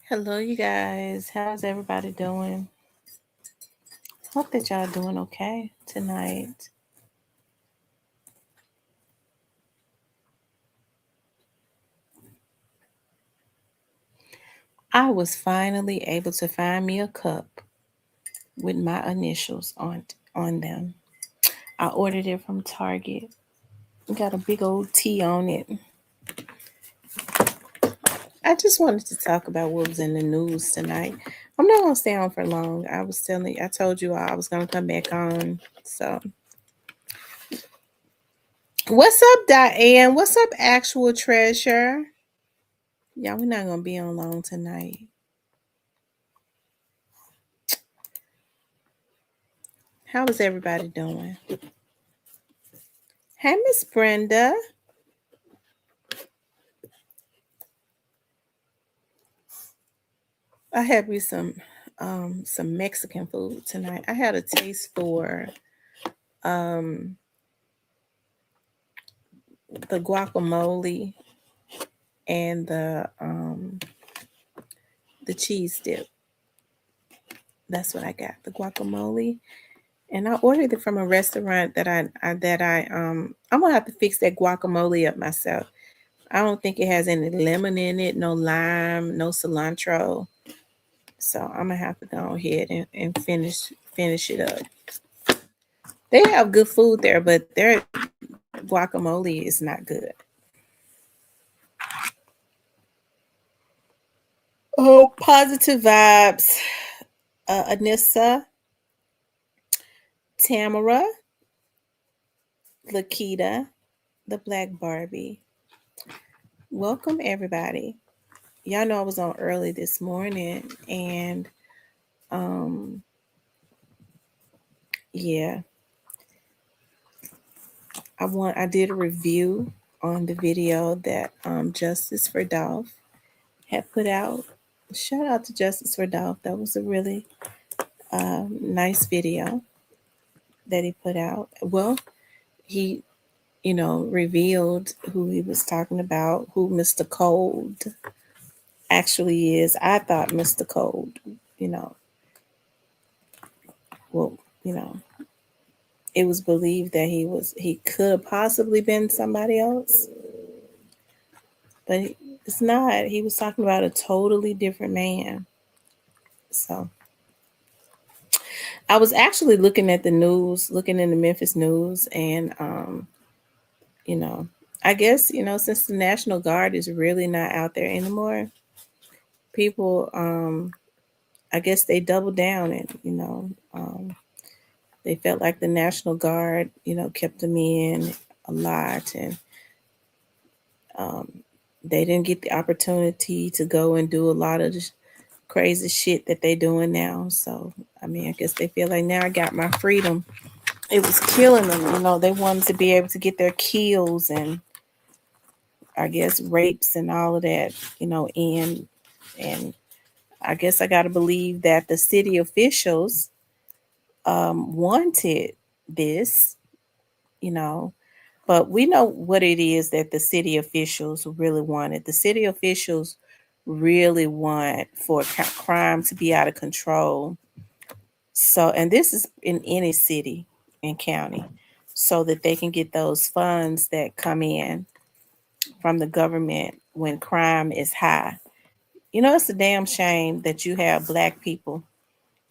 Hello, you guys. How's everybody doing? Hope that y'all doing okay tonight. I was finally able to find me a cup with my initials on them. I ordered it from Target. Got a big old T on it. I just wanted to talk about what was in the news tonight. I'm not gonna stay on for long. I told you I was gonna come back on. So, what's up, Diane? What's up, actual treasure? Yeah, we're not gonna be on long tonight. How is everybody doing? Hey, Miss Brenda. I had me some Mexican food tonight. I had a taste for um the guacamole and the cheese dip. That's what I got. The guacamole. And I ordered it from a restaurant I'm gonna have to fix that guacamole up myself. I don't think it has any lemon in it, no lime, no cilantro. So I'm gonna have to go ahead and finish it up. They have good food there, but their guacamole is not good. Oh, positive vibes. Anissa, Tamara, Lakita, the Black Barbie. Welcome everybody. Y'all know I was on early this morning and um yeah, I did a review on the video that Justice for Dolph had put out. Shout out to Justice for Dolph. That was a really nice video that he put out. Well, he, revealed who he was talking about, who Mr. Cold actually is. I thought Mr. Cold, you know, well, you know, it was believed that he could have possibly been somebody else, but it's not. He was talking about a totally different man. So I was actually looking at the news, looking in the Memphis news, and you know, I guess, since the National Guard is really not out there anymore, people, I guess they doubled down and, they felt like the National Guard, kept them in a lot and um, they didn't get the opportunity to go and do a lot of the crazy shit that they doing now. So, I mean, I guess they feel like now I got my freedom. It was killing them, they wanted to be able to get their kills and I guess rapes and all of that, and I guess I got to believe that the city officials wanted this, you know, but we know what it is that the city officials really wanted. The city officials really want for crime to be out of control. So, and this is in any city and county, so that they can get those funds that come in from the government when crime is high. It's a damn shame that you have black people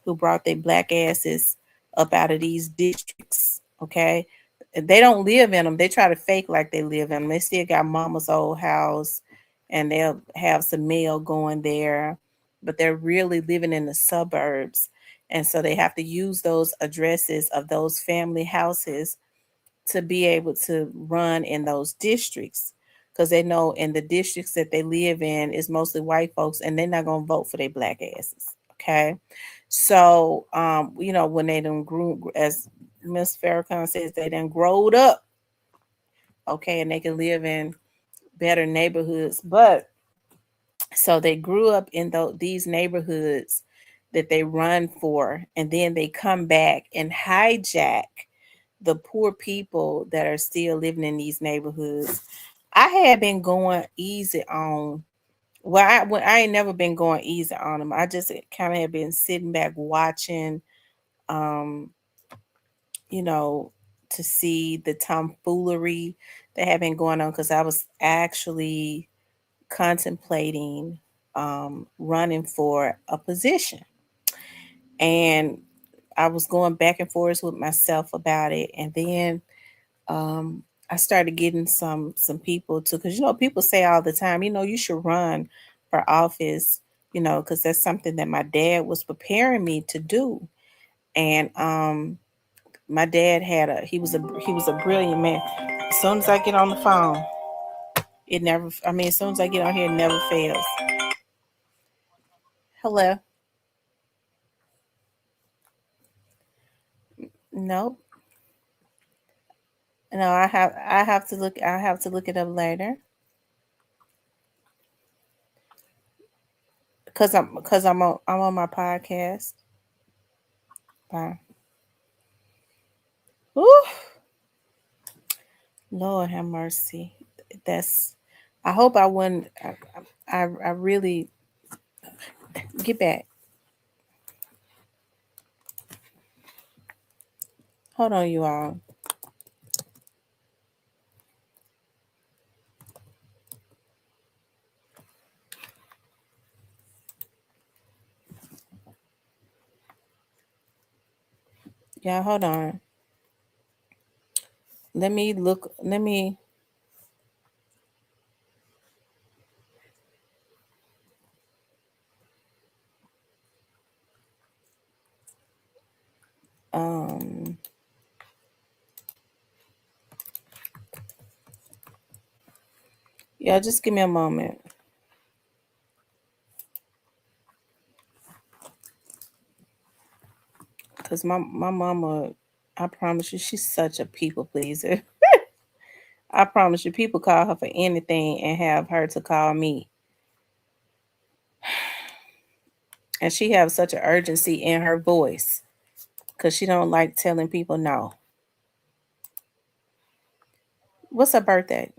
who brought their black asses up out of these districts. Okay. They don't live in them. They try to fake like they live in them. They still got mama's old house and they'll have some mail going there, but they're really living in the suburbs. And so they have to use those addresses of those family houses to be able to run in those districts because they know in the districts that they live in is mostly white folks and they're not going to vote for their black asses. Okay. So, when they done grew, as Miss Farrakhan says, they done growed up. Okay. And they can live in better neighborhoods. But so they grew up in these neighborhoods that they run for, and then they come back and hijack the poor people that are still living in these neighborhoods. I had been going easy on I ain't never been going easy on them. I just kind of have been sitting back watching, um, you know, to see the tomfoolery that had been going on because I was actually contemplating running for a position, and I was going back and forth with myself about it, and then um, I started getting some people to, because people say all the time, you should run for office, because that's something that my dad was preparing me to do, and my dad had a he was a brilliant man. As soon as I get on the phone, it never. I mean, as soon as I get on here, it never fails. Hello. Nope. No, I have to look it up later because I'm on my podcast. Bye. Woo! Lord have mercy. That's. I hope I wouldn't. I really get back. Hold on, you all. Yeah, hold on. Let me look. Let me. Um. Yeah, just give me a moment. Cause my mama, I promise you, she's such a people pleaser. I promise you, people call her for anything and have her to call me, and she has such an urgency in her voice, cause she don't like telling people no. What's her birthday?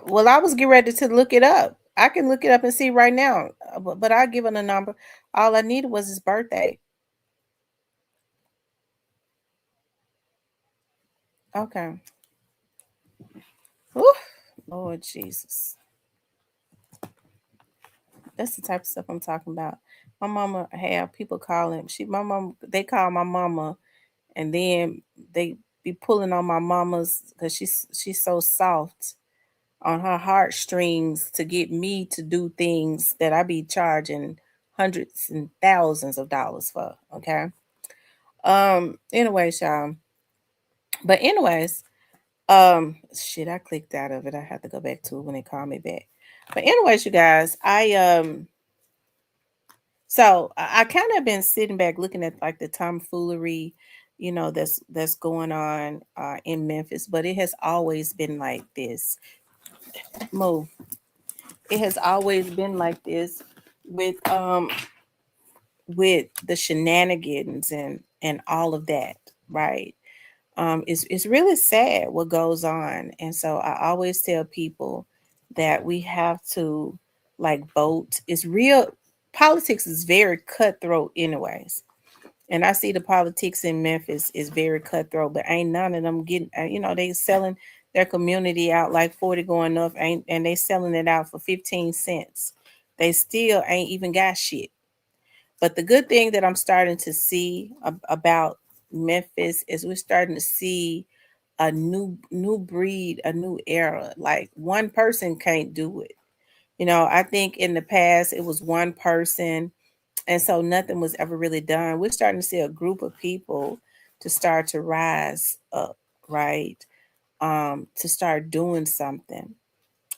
Well, I was getting ready to look it up. I can look it up and see right now, but I'll give her a number. All I needed was his birthday. Okay. Whew. Lord Jesus. That's the type of stuff I'm talking about. My mama have people calling. My mom, they call my mama, and then they be pulling on my mama's because she's so soft on her heartstrings to get me to do things that I be charging hundreds and thousands of dollars for. Okay. Anyways, y'all. But anyways, shit, I clicked out of it. I have to go back to it when they call me back. But anyways, you guys, I kind of been sitting back looking at like the tomfoolery, that's going on in Memphis, but it has always been like this. Move. It has always been like this with with the shenanigans and all of that, right? It's really sad what goes on, and so I always tell people that we have to like vote. It's real. Politics is very cutthroat, anyways, and I see the politics in Memphis is very cutthroat, but ain't none of them getting. They selling their community out like 40 going up, ain't and they selling it out for 15 cents. They still ain't even got shit. But the good thing that I'm starting to see about Memphis is we're starting to see a new breed, a new era. Like one person can't do it. I think in the past it was one person, and so nothing was ever really done. We're starting to see a group of people to start to rise up, right? To start doing something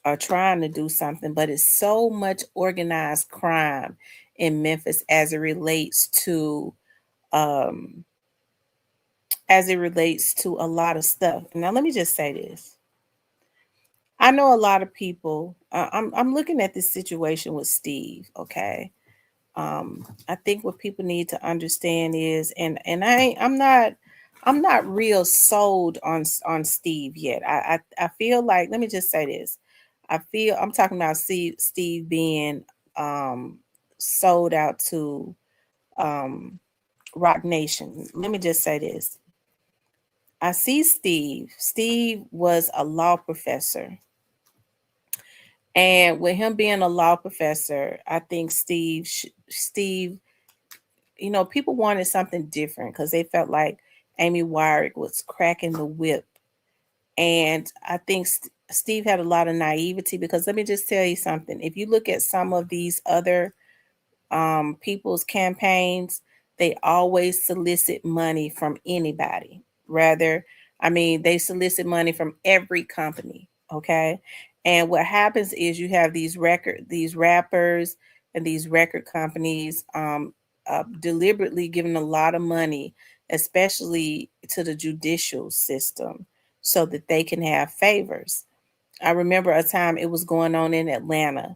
or trying to do something, but it's so much organized crime in Memphis um as it relates to a lot of stuff. Now let me just say this. I know a lot of people. I'm looking at this situation with Steve. Okay, I think what people need to understand is, and I'm not real sold on Steve yet. I feel like, let me just say this. I feel I'm talking about Steve being um, sold out to um, Rock Nation. Let me just say this. I see Steve. Steve was a law professor. And with him being a law professor, I think Steve, people wanted something different because they felt like Amy Wyrick was cracking the whip. And I think Steve had a lot of naivety, because let me just tell you something. If you look at some of these other people's campaigns, they always solicit money from anybody. Rather, I mean, they solicit money from every company. Okay. And what happens is you have these rappers and these record companies deliberately giving a lot of money, especially to the judicial system, so that they can have favors. I remember a time it was going on in Atlanta.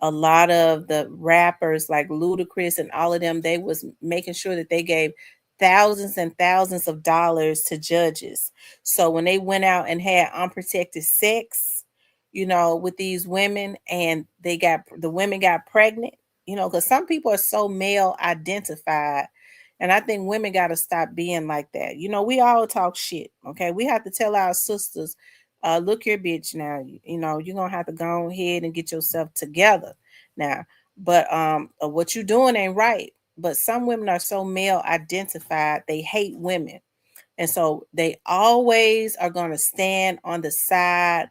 A lot of the rappers like Ludacris and all of them, they was making sure that they gave thousands and thousands of dollars to judges. So when they went out and had unprotected sex, with these women, and the women got pregnant, because some people are so male identified. And I think women got to stop being like that. We all talk shit. Okay. We have to tell our sisters, look here, bitch. Now, you're gonna have to go ahead and get yourself together now. But what you doing ain't right. But some women are so male identified, they hate women. And so they always are going to stand on the side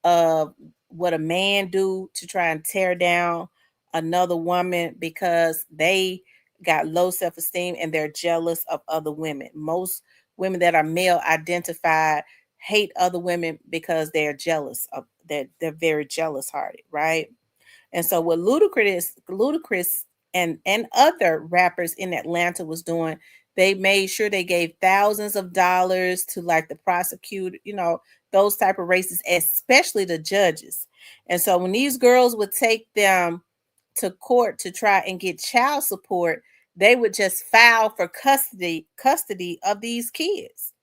of what a man do to try and tear down another woman, because they got low self-esteem and they're jealous of other women. Most women that are male identified hate other women because they're jealous of they're very jealous hearted, right? And so what Ludacris and other rappers in Atlanta was doing, they made sure they gave thousands of dollars to like the prosecutor, those type of races, especially the judges. And so when these girls would take them to court to try and get child support, they would just file for custody of these kids.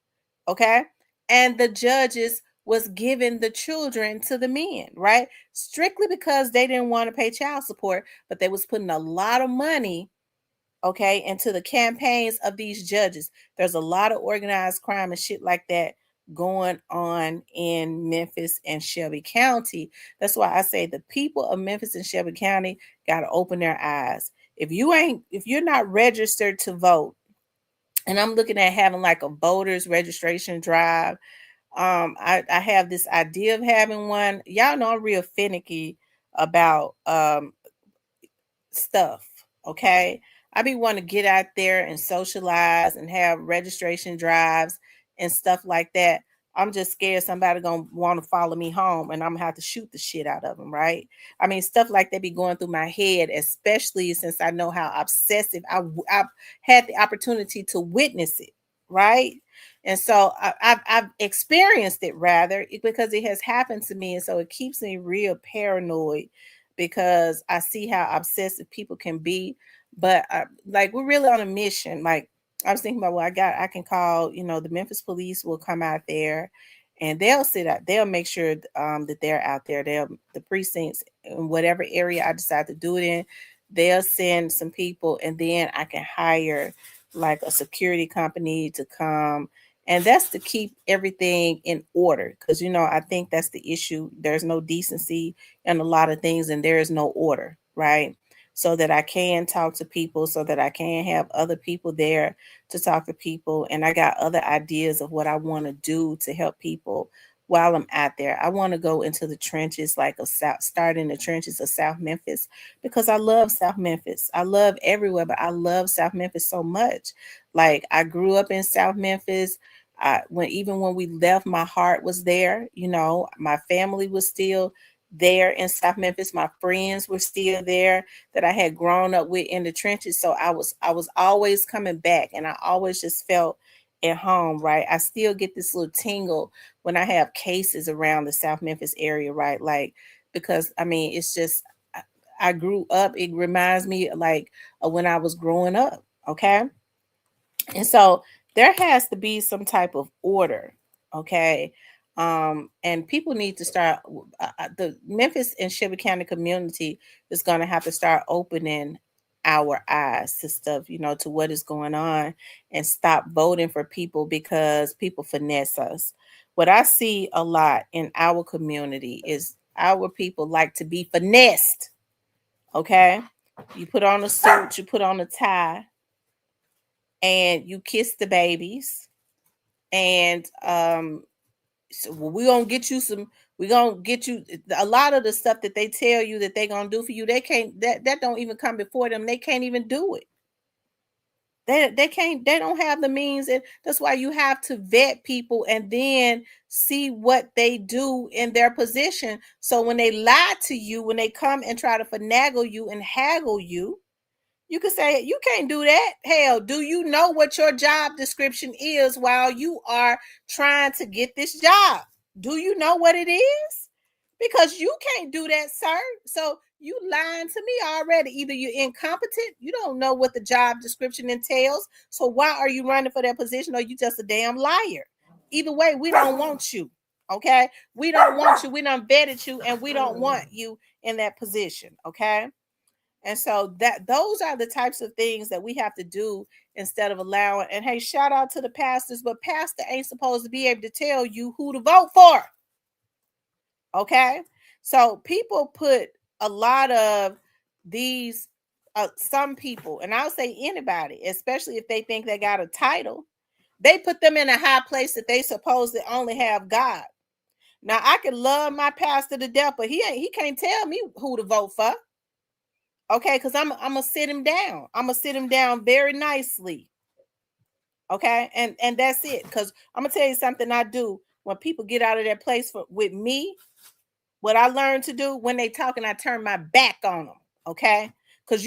Okay. And the judges was giving the children to the men, right? Strictly because they didn't want to pay child support, but they was putting a lot of money, okay, into the campaigns of these judges. There's a lot of organized crime and shit like that going on in Memphis and Shelby County. That's why I say the people of Memphis and Shelby County got to open their eyes. If you're not registered to vote, and I'm looking at having like a voters registration drive. I have this idea of having one. Y'all know I'm real finicky about stuff. Okay. I be wanting to get out there and socialize and have registration drives and stuff like that. I'm just scared somebody gonna want to follow me home and I'm gonna have to shoot the shit out of them, right? I mean, stuff like that be going through my head, especially since I know how obsessive I've had the opportunity to witness it, right? And so I've experienced it, rather, because it has happened to me, and so it keeps me real paranoid, because I see how obsessive people can be. But like, we're really on a mission. Like, I was thinking about, well, I can call, the Memphis police will come out there, and they'll sit out, they'll make sure that they're out there. The precincts in whatever area I decide to do it in, they'll send some people, and then I can hire like a security company to come. And that's to keep everything in order. Because, I think that's the issue. There's no decency and a lot of things, and there is no order, right? So that I can talk to people, so that I can have other people there to talk to people. And I got other ideas of what I want to do to help people while I'm out there. I want to go into the trenches, like start in the trenches of South Memphis, because I love South Memphis. I love everywhere, but I love South Memphis so much. Like, I grew up in South Memphis. Even when we left, my heart was there. My family was still there in South Memphis. My friends were still there that I had grown up with in the trenches. So I was always coming back, and I always just felt at home, right? I still get this little tingle when I have cases around the South Memphis area, right? Like, because I mean, it's just, I grew up, it reminds me like of when I was growing up, okay? And so there has to be some type of order, okay? And people need to start, the Memphis and Shelby County community is going to have to start opening our eyes to stuff, to what is going on, and stop voting for people because people finesse us. What I see a lot in our community is our people like to be finessed, okay? You put on a suit, you put on a tie, and you kiss the babies, and so we're gonna get you some, we're gonna get you a lot of the stuff that they tell you that they're gonna do for you. They can't, that don't even come before them. They can't even do it. They can't, they don't have the means, and that's why you have to vet people and then see what they do in their position. So when they lie to you, when they come and try to finagle you and haggle you, you could say, you can't do that. Hell, do you know what your job description is while you are trying to get this job? Do you know what it is? Because you can't do that, sir. So you lying to me already. Either you're incompetent, you don't know what the job description entails. So why are you running for that position? Or you just a damn liar? Either way, we don't want you. Okay? We don't want you. We done vetted you, and we don't want you in that position. Okay? And so that those are the types of things that we have to do instead of allowing. And hey, shout out to the pastors, but pastor ain't supposed to be able to tell you who to vote for. Okay? So people put a lot of these some people, and I'll say anybody, especially if they think they got a title, they put them in a high place that they supposed to only have God. Now I can love my pastor to death, but he can't tell me who to vote for. Okay, because I'm gonna sit him down. I'm gonna sit him down very nicely. Okay, and that's it. Because I'm gonna tell you something I do when people get out of their place with me. What I learned to do when they talking, I turn my back on them. Okay, because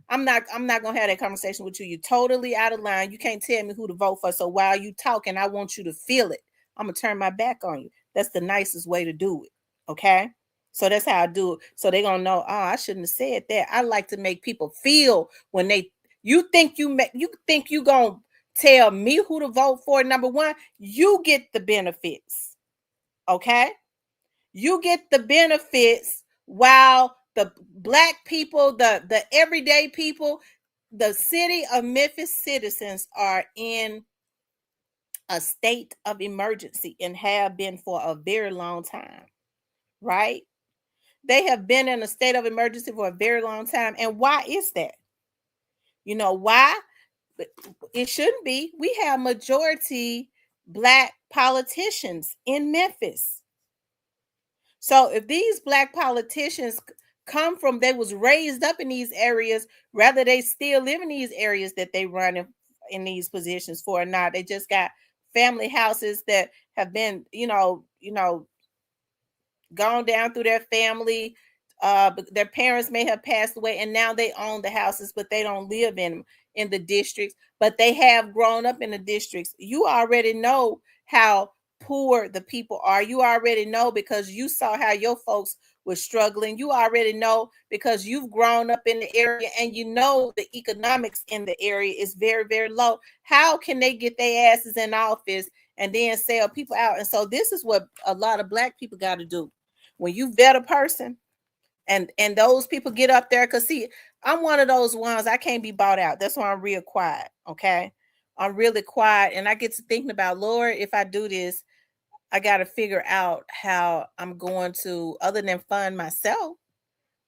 I'm not gonna have that conversation with you. You're totally out of line. You can't tell me who to vote for. So while you talking, I want you to feel it. I'm gonna turn my back on you. That's the nicest way to do it. Okay. So that's how I do it. So they're gonna know, oh, I shouldn't have said that. I like to make people feel when you think you gonna tell me who to vote for. Number one, you get the benefits. Okay. You get the benefits while the black people, the everyday people, the city of Memphis citizens are in a state of emergency and have been for a very long time, right? They have been in a state of emergency for a very long time. And why is that? You know why? It shouldn't be. We have majority black politicians in Memphis. So if these black politicians come from, they was raised up in these areas, rather they still live in these areas that they run in these positions for or not, they just got family houses that have been, gone down through their family. Their parents may have passed away, and now they own the houses, but they don't live in the districts. But they have grown up in the districts. You already know how poor the people are. You already know because you saw how your folks were struggling. You already know because you've grown up in the area, and you know the economics in the area is very, very low. How can they get their asses in office and then sell people out? And so this is what a lot of black people got to do. When you vet a person and those people get up there, because see, I'm one of those ones, I can't be bought out. That's why I'm real quiet. Okay, I'm really quiet, and I get to thinking about, Lord, if I do this, I got to figure out how I'm going to, other than fund myself.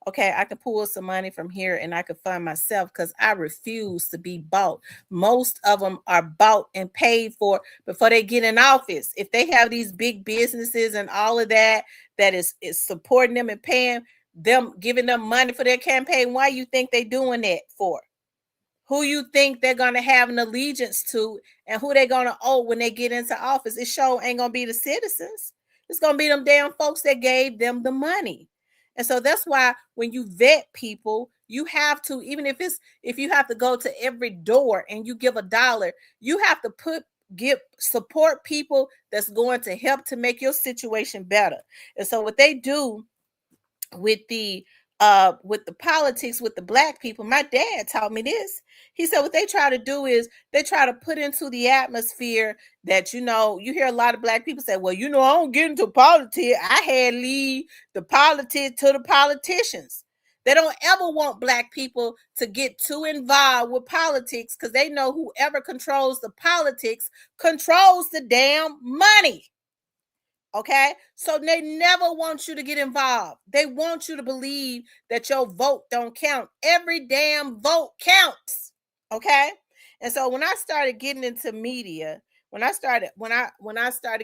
Okay, I can pull some money from here and I can fund myself, because I refuse to be bought. Most of them are bought and paid for before they get in office. If they have these big businesses and all of that, that is supporting them and paying them, giving them money for their campaign, why you think they doing that for? Who you think they're going to have an allegiance to, and who they're going to owe when they get into office? It sure ain't going to be the citizens. It's going to be them damn folks that gave them the money. And so that's why when you vet people, you have to, even if you have to go to every door and you give $1, you have to put support people that's going to help to make your situation better. And so what they do with the politics with the black people, my dad taught me this. He said what they try to do is they try to put into the atmosphere that, you hear a lot of black people say, well, I don't get into politics. I had leave the politics to the politicians. They don't ever want black people to get too involved with politics because they know whoever controls the politics controls the damn money. Okay, so they never want you to get involved. They want you to believe that your vote don't count. Every damn vote counts. Okay, and so when I started getting into media, when I started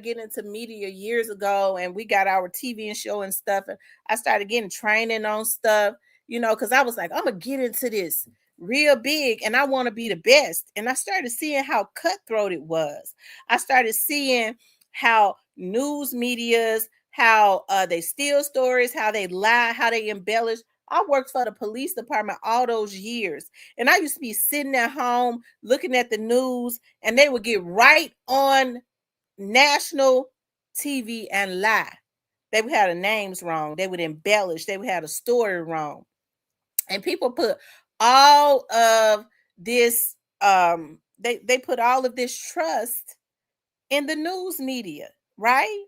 getting into media years ago, and we got our TV and show and stuff, and I started getting training on stuff, because I was like, I'm gonna get into this real big, and I want to be the best. And I started seeing how cutthroat it was. I started seeing how news medias, how they steal stories, how they lie, how they embellish. I worked for the police department all those years, and I used to be sitting at home looking at the news, and they would get right on national TV and lie. They would have the names wrong. They would embellish. They would have the story wrong. And people put all of this, they put all of this trust in the news media, right?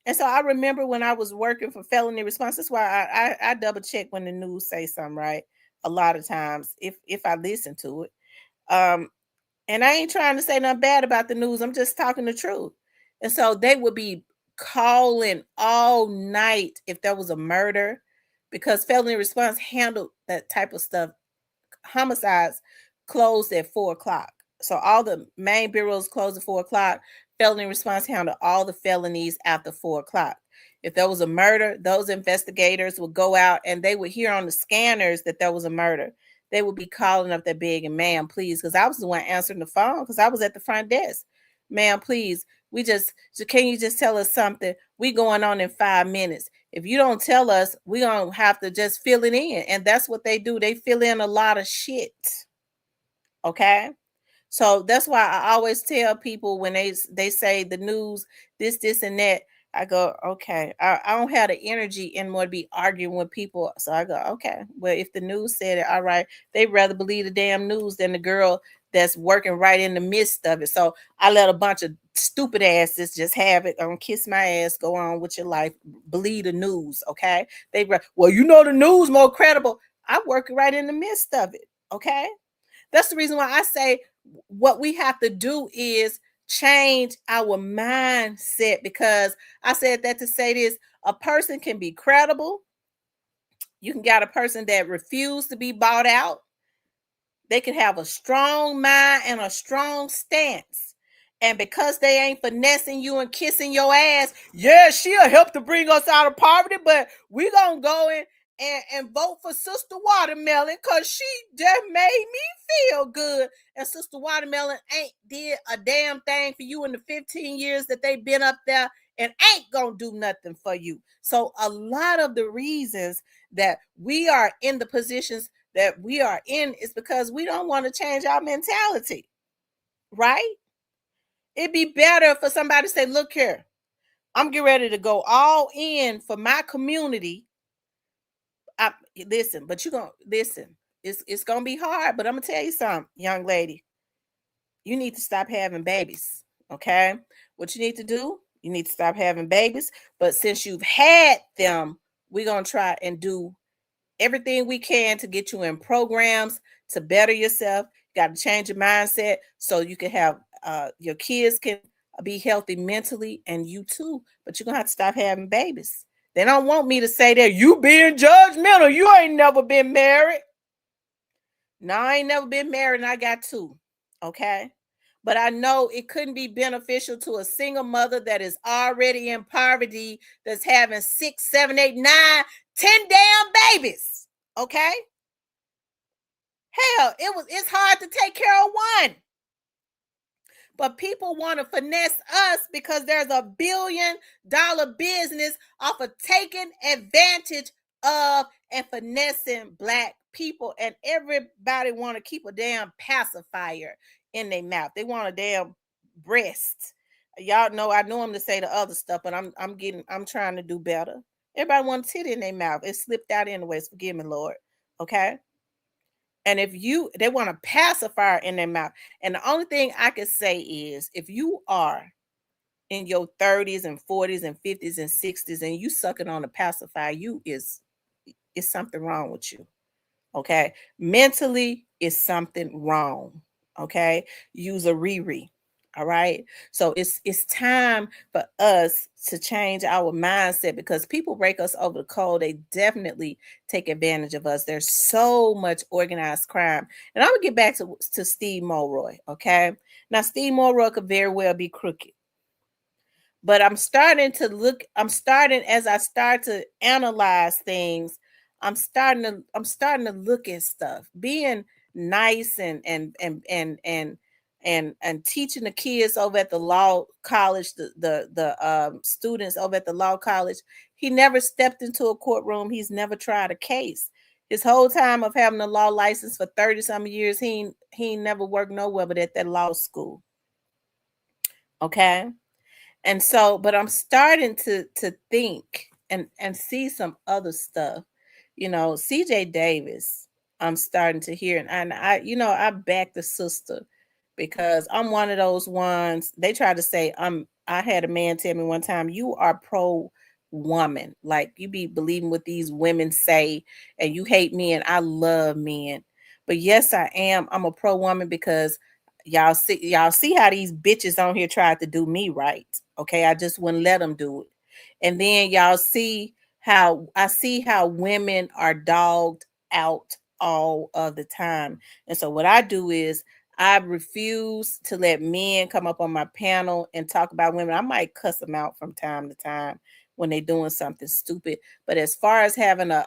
And so I remember when I was working for felony response, that's why I double check when the news say something, right? A lot of times, if I listen to it. And I ain't trying to say nothing bad about the news. I'm just talking the truth. And so they would be calling all night if there was a murder, because felony response handled that type of stuff. Homicides closed at 4:00. So all the main bureaus closed at 4:00. Felony response handled all the felonies after 4:00. If there was a murder, those investigators would go out and they would hear on the scanners that there was a murder. They would be calling up that big and, ma'am, please, because I was the one answering the phone because I was at the front desk. Ma'am, please, can you just tell us something? We going on in 5 minutes. If you don't tell us, we gonna have to just fill it in. And that's what they do. They fill in a lot of shit. Okay. So that's why I always tell people when they say the news, this, and that, I go, okay, I don't have the energy anymore to be arguing with people. So I go, okay, well, if the news said it, all right, they'd rather believe the damn news than the girl that's working right in the midst of it. So I let a bunch of stupid asses just have it, kiss my ass, go on with your life, believe the news, okay? Well, the news more credible. I work right in the midst of it, okay? That's the reason why I say what we have to do is change our mindset, because I said that to say this: a person can be credible. You can get a person that refuse to be bought out. They can have a strong mind and a strong stance. And because they ain't finessing you and kissing your ass, yeah, she'll help to bring us out of poverty, but we gonna go in and vote for Sister Watermelon because she just made me feel good. And Sister Watermelon ain't did a damn thing for you in the 15 years that they've been up there, and ain't gonna do nothing for you. So a lot of the reasons that we are in the positions that we are in is because we don't want to change our mentality, right? It'd be better for somebody to say, look here, I'm getting ready to go all in for my community. Listen, but you're going to listen. It's going to be hard, but I'm going to tell you something, young lady. You need to stop having babies, okay? What you need to do, you need to stop having babies. But since you've had them, we're going to try and do everything we can to get you in programs to better yourself. You got to change your mindset so you can have your kids can be healthy mentally, and you too. But you're going to have to stop having babies. They don't want me to say that you being judgmental. You ain't never been married. No, I ain't never been married, and I got two. Okay. But I know it couldn't be beneficial to a single mother that is already in poverty, that's having 6, 7, 8, 9, 10 damn babies. Okay. Hell, it's hard to take care of one. But people want to finesse us because there's a $1 billion business off of taking advantage of and finessing Black people. And everybody want to keep a damn pacifier in their mouth. They want a damn breasts. Y'all know I know him to say the other stuff, but I'm trying to do better. Everybody wants titty in their mouth. It slipped out anyways. Forgive me, Lord. Okay. And if they want a pacifier in their mouth. And the only thing I can say is if you are in your 30s and 40s and 50s and 60s and you sucking on a pacifier, it's something wrong with you. Okay. Mentally, is something wrong. Okay. Use a Riri. All right. So it's time for us to change our mindset because people break us over the cold. They definitely take advantage of us. There's so much organized crime. And I'm gonna get back to Steve Mulroy. Okay. Now, Steve Mulroy could very well be crooked. But I'm starting as I start to analyze things, I'm starting to look at stuff. Being nice and teaching the kids over at the law college, the students over at the law college, he never stepped into a courtroom. He's never tried a case. His whole time of having a law license for 30 some years, he ain't never worked nowhere but at that law school. Okay. And so, but I'm starting to think and see some other stuff. CJ Davis, I'm starting to hear, and I back the sister because I'm one of those ones. They try to say I had a man tell me one time, you are pro woman. Like you be believing what these women say and you hate men. I love men. But yes, I am. I'm a pro woman because y'all see how these bitches on here tried to do me right. Okay, I just wouldn't let them do it. And then y'all see how women are dogged out all of the time. And so what I do is I refuse to let men come up on my panel and talk about women. I might cuss them out from time to time when they're doing something stupid. But as far as having a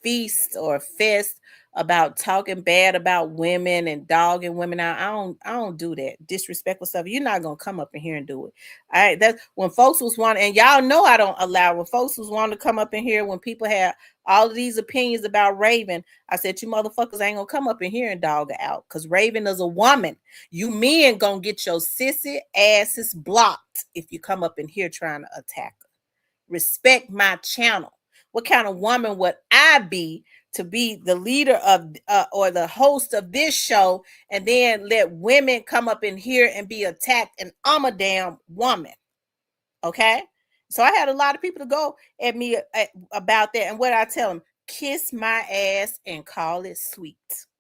feast or a fest about talking bad about women and dogging women out. I don't do that disrespectful stuff. You're not gonna come up in here and do it. All right. That's when folks was wanting, and y'all know I don't allow when folks was wanting to come up in here when people had all of these opinions about Raven. I said, you motherfuckers ain't gonna come up in here and dog her out because Raven is a woman. You men gonna get your sissy asses blocked if you come up in here trying to attack her. Respect my channel. What kind of woman would I be to be the leader of or the host of this show and then let women come up in here and be attacked? And I'm a damn woman. Okay. So I had a lot of people to go at me about that. And what I tell them, kiss my ass and call it sweet.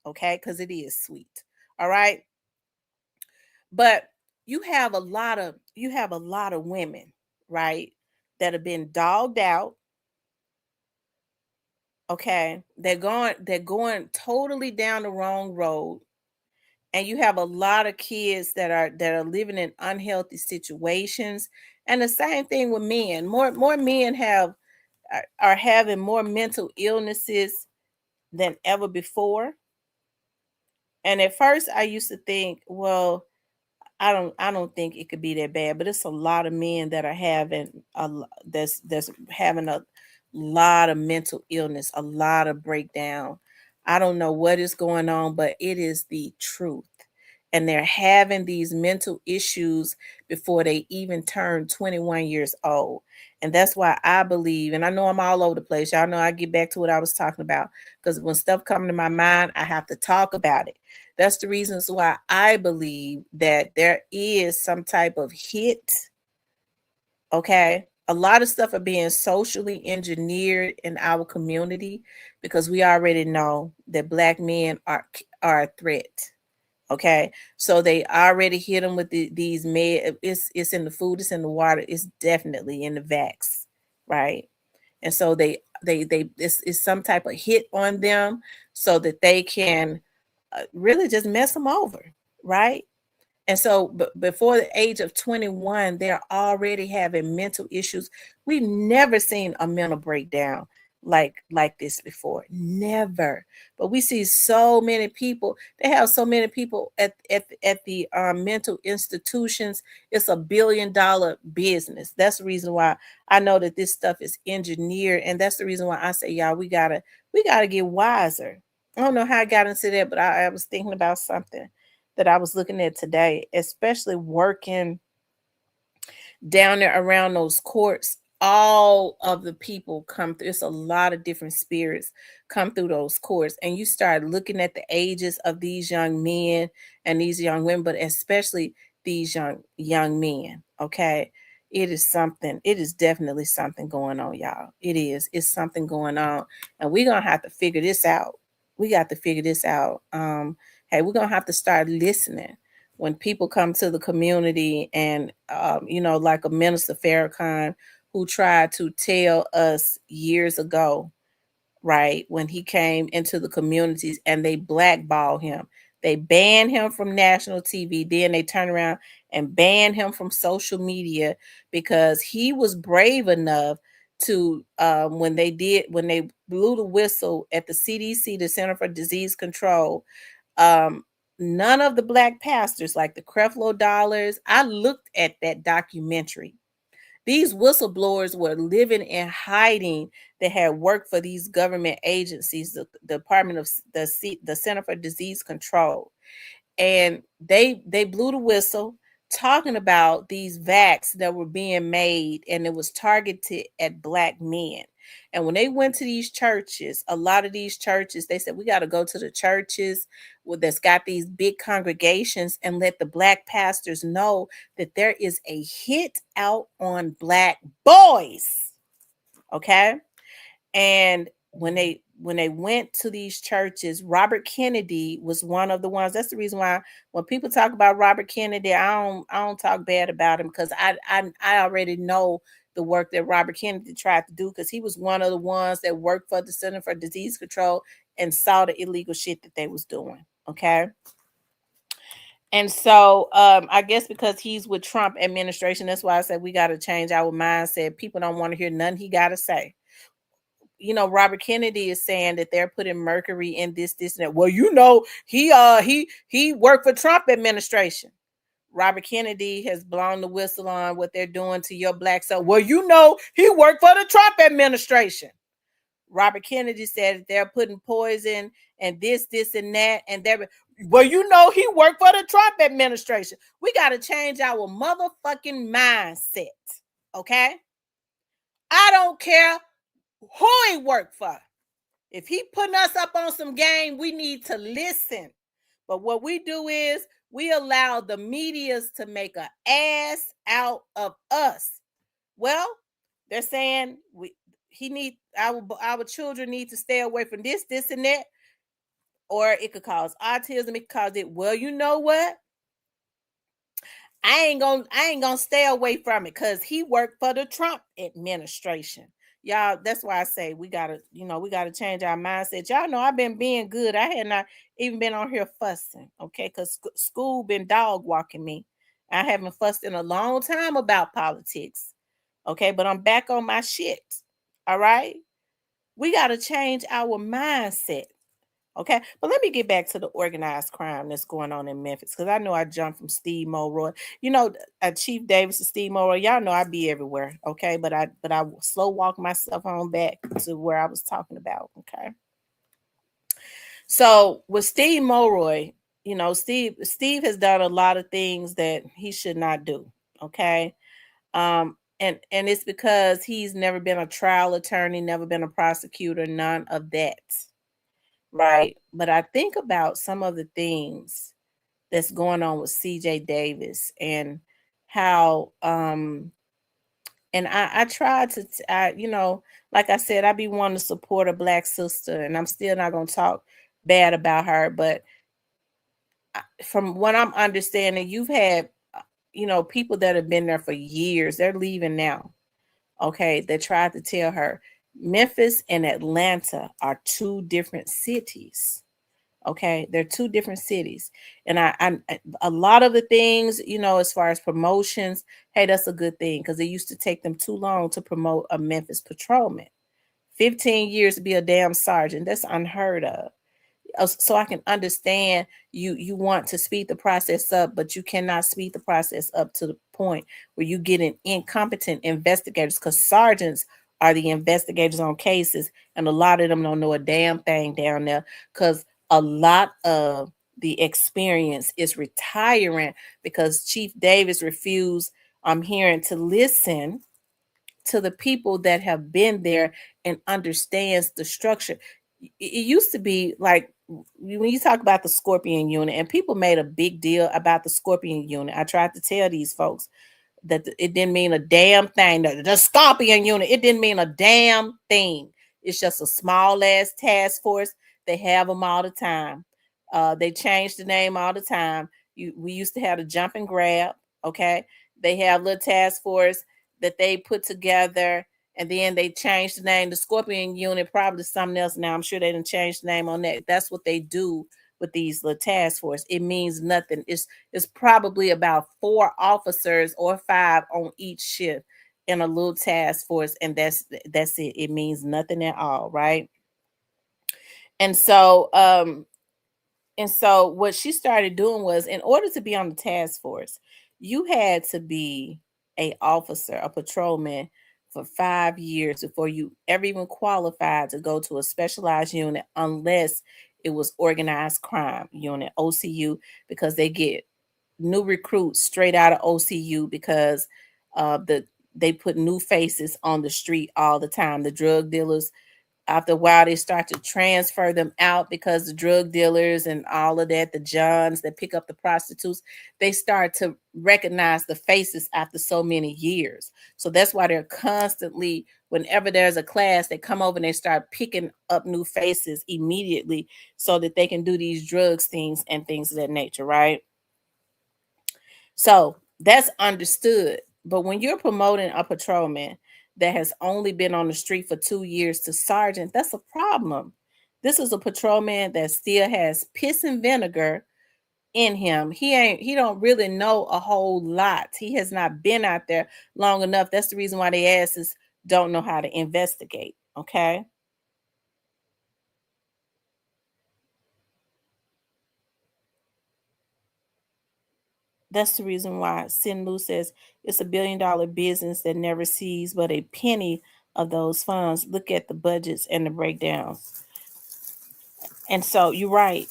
Okay. Because it is sweet. All right. But you have a lot of women, right, that have been dogged out. Okay. They're going totally down the wrong road. And you have a lot of kids that are living in unhealthy situations. And the same thing with men. More men are having more mental illnesses than ever before. And at first I used to think, well, I don't think it could be that bad, but it's a lot of men that are having that's having a lot of mental illness, a lot of breakdown. I don't know what is going on, but it is the truth. And they're having these mental issues before they even turn 21 years old. And that's why I believe, and I know I'm all over the place. Y'all know I get back to what I was talking about because when stuff comes to my mind, I have to talk about it. That's the reasons why I believe that there is some type of hit. Okay. A lot of stuff are being socially engineered in our community because we already know that black men are a threat. Okay. So they already hit them with these med. It's in the food, it's in the water, it's definitely in the vax. Right. And so it's some type of hit on them so that they can really just mess them over, right? And so before the age of 21, they're already having mental issues. We've never seen a mental breakdown like this before. Never. But we see so many people. They have so many people at the mental institutions. It's $1 billion business. That's the reason why I know that this stuff is engineered, and that's the reason why I say, y'all, we gotta get wiser. I don't know how I got into that, but I was thinking about something that I was looking at today, especially working down there around those courts. All of the people come through. It's a lot of different spirits come through those courts, and you start looking at the ages of these young men and these young women, but especially these young men. Okay, it is something. It is definitely something going on, y'all. It is. It's something going on, and we're gonna have to figure this out. We got to figure this out. Hey, we're gonna have to start listening when people come to the community, and like a Minister Farrakhan, who tried to tell us years ago, right, when he came into the communities and they blackball him. They ban him from national TV, then they turn around and ban him from social media because he was brave enough to when they blew the whistle at the CDC, the Center for Disease Control. um None of the black pastors, like the Creflo Dollars, I looked at that documentary. These whistleblowers were living in hiding. They had worked for these government agencies, the Department of the Center for Disease Control, and they blew the whistle, talking about these vacs that were being made, and it was targeted at black men. And when they went to these churches, a lot of these churches, they said, we got to go to the churches that's got these big congregations and let the black pastors know that there is a hit out on black boys. Okay. And when they went to these churches, Robert Kennedy was one of the ones. That's the reason why when people talk about Robert Kennedy, I don't talk bad about him, because I already know the work that Robert Kennedy tried to do, because he was one of the ones that worked for the Center for Disease Control and saw the illegal shit that they was doing. Okay. And so I guess because he's with Trump administration, that's why I said we got to change our mindset. People don't want to hear nothing he got to say. Robert Kennedy is saying that they're putting mercury in this, and that. Well, he worked for Trump administration. Robert Kennedy has blown the whistle on what they're doing to your black son. Well, he worked for the Trump administration. Robert Kennedy said that they're putting poison and this, and that, and there. Well, he worked for the Trump administration. We got to change our motherfucking mindset. Okay? I don't care who he worked for. If he putting us up on some game, we need to listen. But what we do is we allow the medias to make an ass out of us. Well, they're saying our children need to stay away from this, and that, or it could cause autism. It could cause it. Well, you know what? I ain't gonna stay away from it because he worked for the Trump administration. Y'all, that's why I say we gotta change our mindset. Y'all know I've been being good. I had not even been on here fussing, okay? Because school been dog walking me. I haven't fussed in a long time about politics, okay? But I'm back on my shit. All right, we gotta change our mindset. Okay, but let me get back to the organized crime that's going on in Memphis, because I know I jumped from Steve Mulroy. Chief Davis and Steve Mulroy. Y'all know I be everywhere. Okay, but I slow walk myself on back to where I was talking about. Okay, so with Steve Mulroy, Steve has done a lot of things that he should not do. Okay, and it's because he's never been a trial attorney, never been a prosecutor, none of that. Right. But I think about some of the things that's going on with CJ Davis, and how and I try to like I said, I be wanting to support a black sister, and I'm still not gonna talk bad about her. But from what I'm understanding, you've had people that have been there for years, they're leaving now. Okay, they tried to tell her Memphis and Atlanta are two different cities. Okay, they're two different cities, and a lot of the things, as far as promotions, hey, that's a good thing, because it used to take them too long to promote a Memphis patrolman. 15 years to be a damn sergeant, that's unheard of. So I can understand you want to speed the process up, but you cannot speed the process up to the point where you get an incompetent investigators, because sergeants are the investigators on cases, and a lot of them don't know a damn thing down there, because a lot of the experience is retiring because Chief Davis refused, I'm hearing, to listen to the people that have been there and understands the structure. It used to be like when you talk about the Scorpion unit, and people made a big deal about the Scorpion unit. I tried to tell these folks that it didn't mean a damn thing. The Scorpion unit, it didn't mean a damn thing. It's just a small ass task force. They have them all the time. They change the name all the time. We used to have the jump and grab. Okay, they have little task force that they put together, and then they changed the name. The Scorpion unit probably something else now. I'm sure they didn't change the name on that. That's what they do with these little task force. It means nothing. It's probably about 4 officers or 5 on each shift in a little task force, and that's it. It means nothing at all, right? And so what she started doing was, in order to be on the task force, you had to be a officer, a patrolman for 5 years before you ever even qualified to go to a specialized unit, unless it was organized crime unit, OCU, because they get new recruits straight out of OCU because they put new faces on the street all the time. The drug dealers, after a while, they start to transfer them out because the drug dealers and all of that, the Johns that pick up the prostitutes, they start to recognize the faces after so many years. So that's why they're constantly, whenever there's a class, they come over and they start picking up new faces immediately so that they can do these drugs things and things of that nature, right? So that's understood. But when you're promoting a patrolman that has only been on the street for 2 years to sergeant, that's a problem. This is a patrolman that still has piss and vinegar in him. He don't really know a whole lot. He has not been out there long enough. That's the reason why they asses don't know how to investigate. Okay. That's the reason why Sin Lu says it's $1 billion business that never sees but a penny of those funds. Look at the budgets and the breakdown. And so you're right,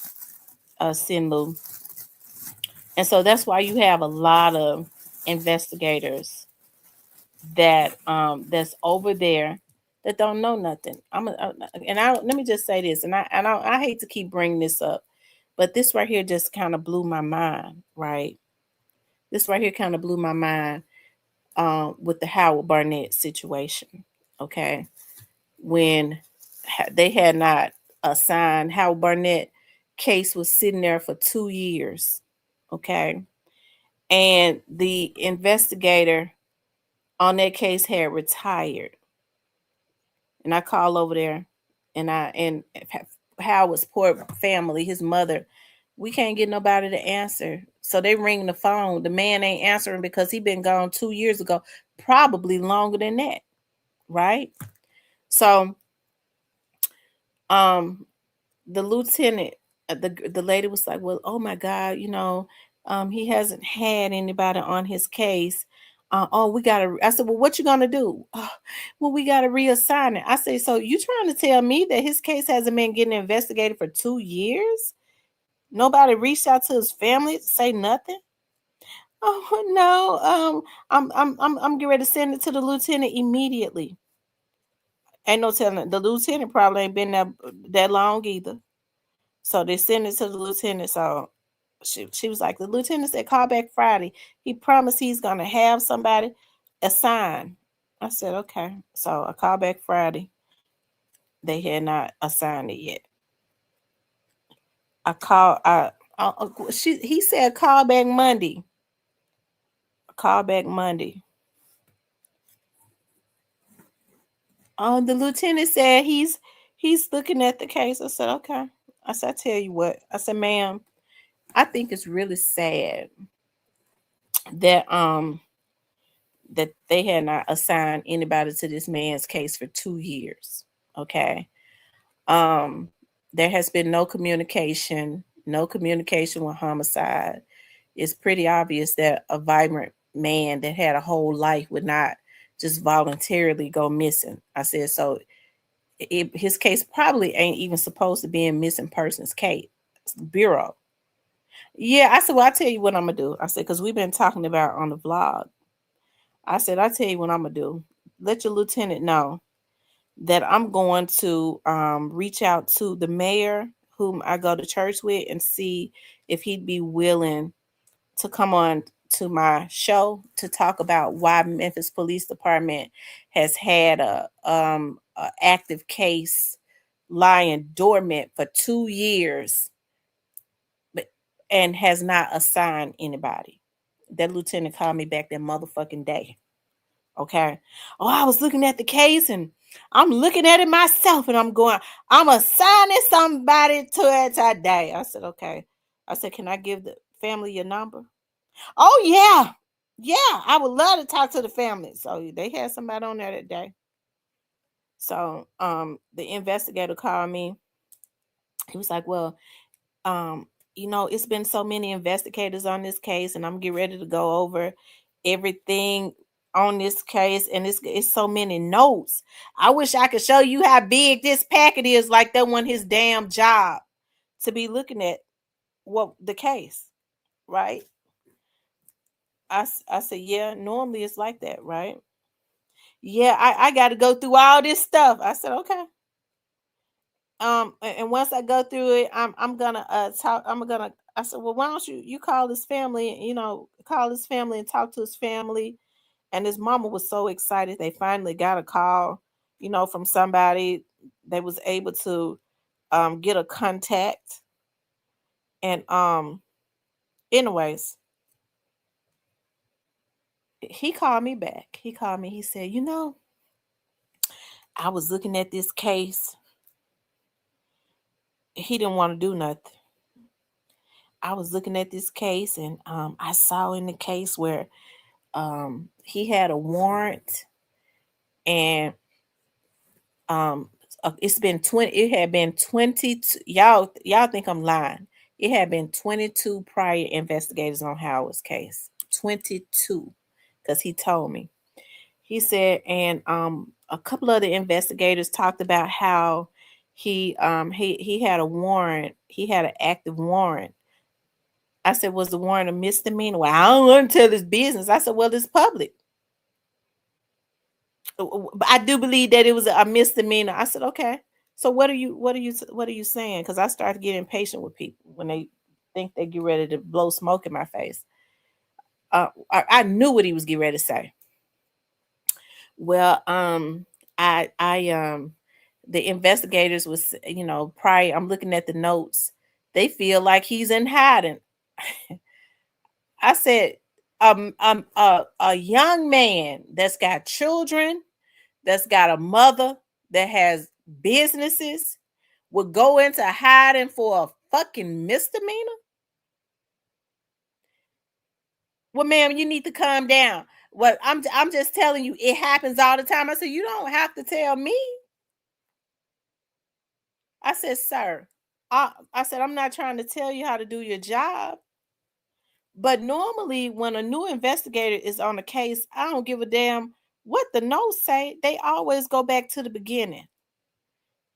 Sin Lu. And so that's why you have a lot of investigators that's over there that don't know nothing. Let me just say this, and I hate to keep bringing this up, but this right here just kind of blew my mind, right? This right here kind of blew my mind with the Howard Barnett situation. Okay, when they had not assigned, Howard Barnett case was sitting there for 2 years. Okay, and the investigator on that case had retired, and I call over there, and Howard's poor family, his mother, we can't get nobody to answer. So they ring the phone. The man ain't answering because he been gone 2 years ago, probably longer than that, right? So um the lieutenant, the lady was like, well, oh my God, he hasn't had anybody on his case. Oh, we gotta. I said, well, what you gonna do? Well, we gotta reassign it. I said, so you trying to tell me that his case hasn't been getting investigated for 2 years? Nobody reached out to his family to say nothing. Oh no, I'm getting ready to send it to the lieutenant immediately. Ain't no telling. The lieutenant probably ain't been there that long either. So they sent it to the lieutenant. So she was like, the lieutenant said, call back Friday. He promised he's gonna have somebody assigned. I said, okay. So I called back Friday. They had not assigned it yet. I called. He said call back Monday. Call back Monday. The lieutenant said he's looking at the case. I said, okay. I said, I tell you what. I said, ma'am, I think it's really sad that that they had not assigned anybody to this man's case for 2 years. Okay. Um, there has been no communication with homicide. It's pretty obvious that a vibrant man that had a whole life would not just voluntarily go missing. I said, so his case probably ain't even supposed to be in missing persons case bureau. Yeah, I said, well, I tell you what I'm gonna do. I said, because we've been talking about on the vlog. I said, I tell you what I'm gonna do. Let your lieutenant know that I'm going to reach out to the mayor whom I go to church with and see if he'd be willing to come on to my show to talk about why Memphis Police Department has had a active case lying dormant for 2 years, but and has not assigned anybody. That lieutenant called me back that motherfucking day. Okay. Oh, I was looking at the case and I'm looking at it myself and I'm going, I'm assigning somebody to it today. I said, okay. I said, can I give the family your number? Oh, yeah. Yeah. I would love to talk to the family. So they had somebody on there that day. So the investigator called me. He was like, well, um, it's been so many investigators on this case, and I'm getting ready to go over everything on this case, and it's so many notes. I wish I could show you how big this packet is, like that one his damn job to be looking at what the case, right? I said, yeah, normally it's like that, right? Yeah, I got to go through all this stuff. I said, okay. And once I go through it, I'm gonna talk. I'm gonna. I said, well, why don't you call his family? Call his family and talk to his family. And his mama was so excited. They finally got a call, from somebody. They was able to get a contact. And anyways, he called me back. He called me. He said, I was looking at this case. He didn't want to do nothing. I was looking at this case, and I saw in the case where he had a warrant, and um it's been 20. It had been 20. Y'all think I'm lying. It had been 22 prior investigators on Howard's case. 22, because he told me. He said, and a couple of the investigators talked about how he had a warrant. He had an active warrant. I said, was the warrant a misdemeanor? Well, I don't want to tell his business. I said, well, it's public. But I do believe that it was a misdemeanor. I said, okay. So what are you saying? Because I started getting impatient with people when they think they get ready to blow smoke in my face. I knew what he was getting ready to say. Well, I the investigators was, prior. I'm looking at the notes. They feel like he's in hiding. I said, a young man that's got children, that's got a mother that has businesses would go into hiding for a fucking misdemeanor? Well, ma'am, you need to calm down. Well, I'm just telling you, it happens all the time. I said, you don't have to tell me. I said, sir, I said, I'm not trying to tell you how to do your job. But normally, when a new investigator is on a case, I don't give a damn what the notes say. They always go back to the beginning.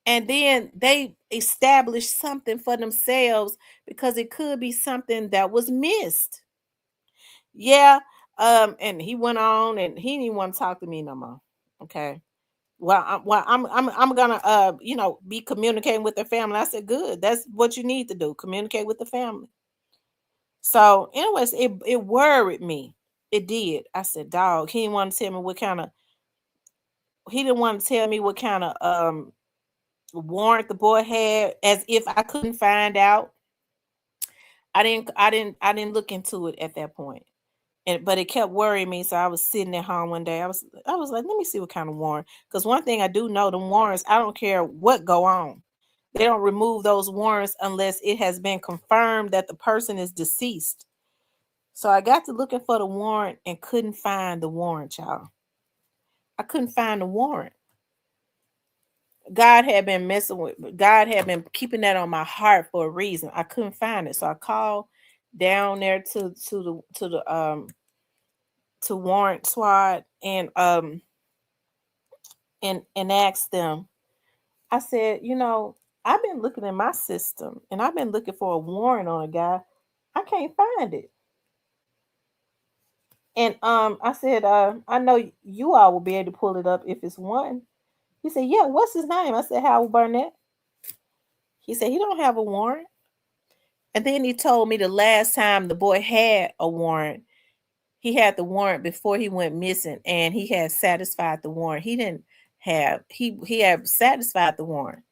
And then they establish something for themselves because it could be something that was missed. Yeah. And he went on and he didn't want to talk to me no more. Okay. I'm gonna be communicating with the family. I said, good. That's what you need to do. Communicate with the family. So, anyways, it worried me. It did. I said, dog, he didn't want to tell me what kind of he didn't want to tell me what kind of warrant the boy had, as if I couldn't find out. I didn't look into it at that point. But it kept worrying me. So I was sitting at home one day. I was like, let me see what kind of warrant. Because one thing I do know, the warrants, I don't care what go on. They don't remove those warrants unless it has been confirmed that the person is deceased. So I got to looking for the warrant and couldn't find the warrant, y'all. I couldn't find the warrant. God had been keeping that on my heart for a reason. I couldn't find it. So I called down there to warrant squad and asked them. I said, I've been looking in my system and I've been looking for a warrant on a guy I can't find it. And I said, I know you all will be able to pull it up if it's one. He said, yeah, what's his name? I said, Howard Burnett. He said, he don't have a warrant. And then he told me the last time the boy had a warrant, he had the warrant before he went missing, and he had satisfied the warrant. He didn't have he had satisfied the warrant.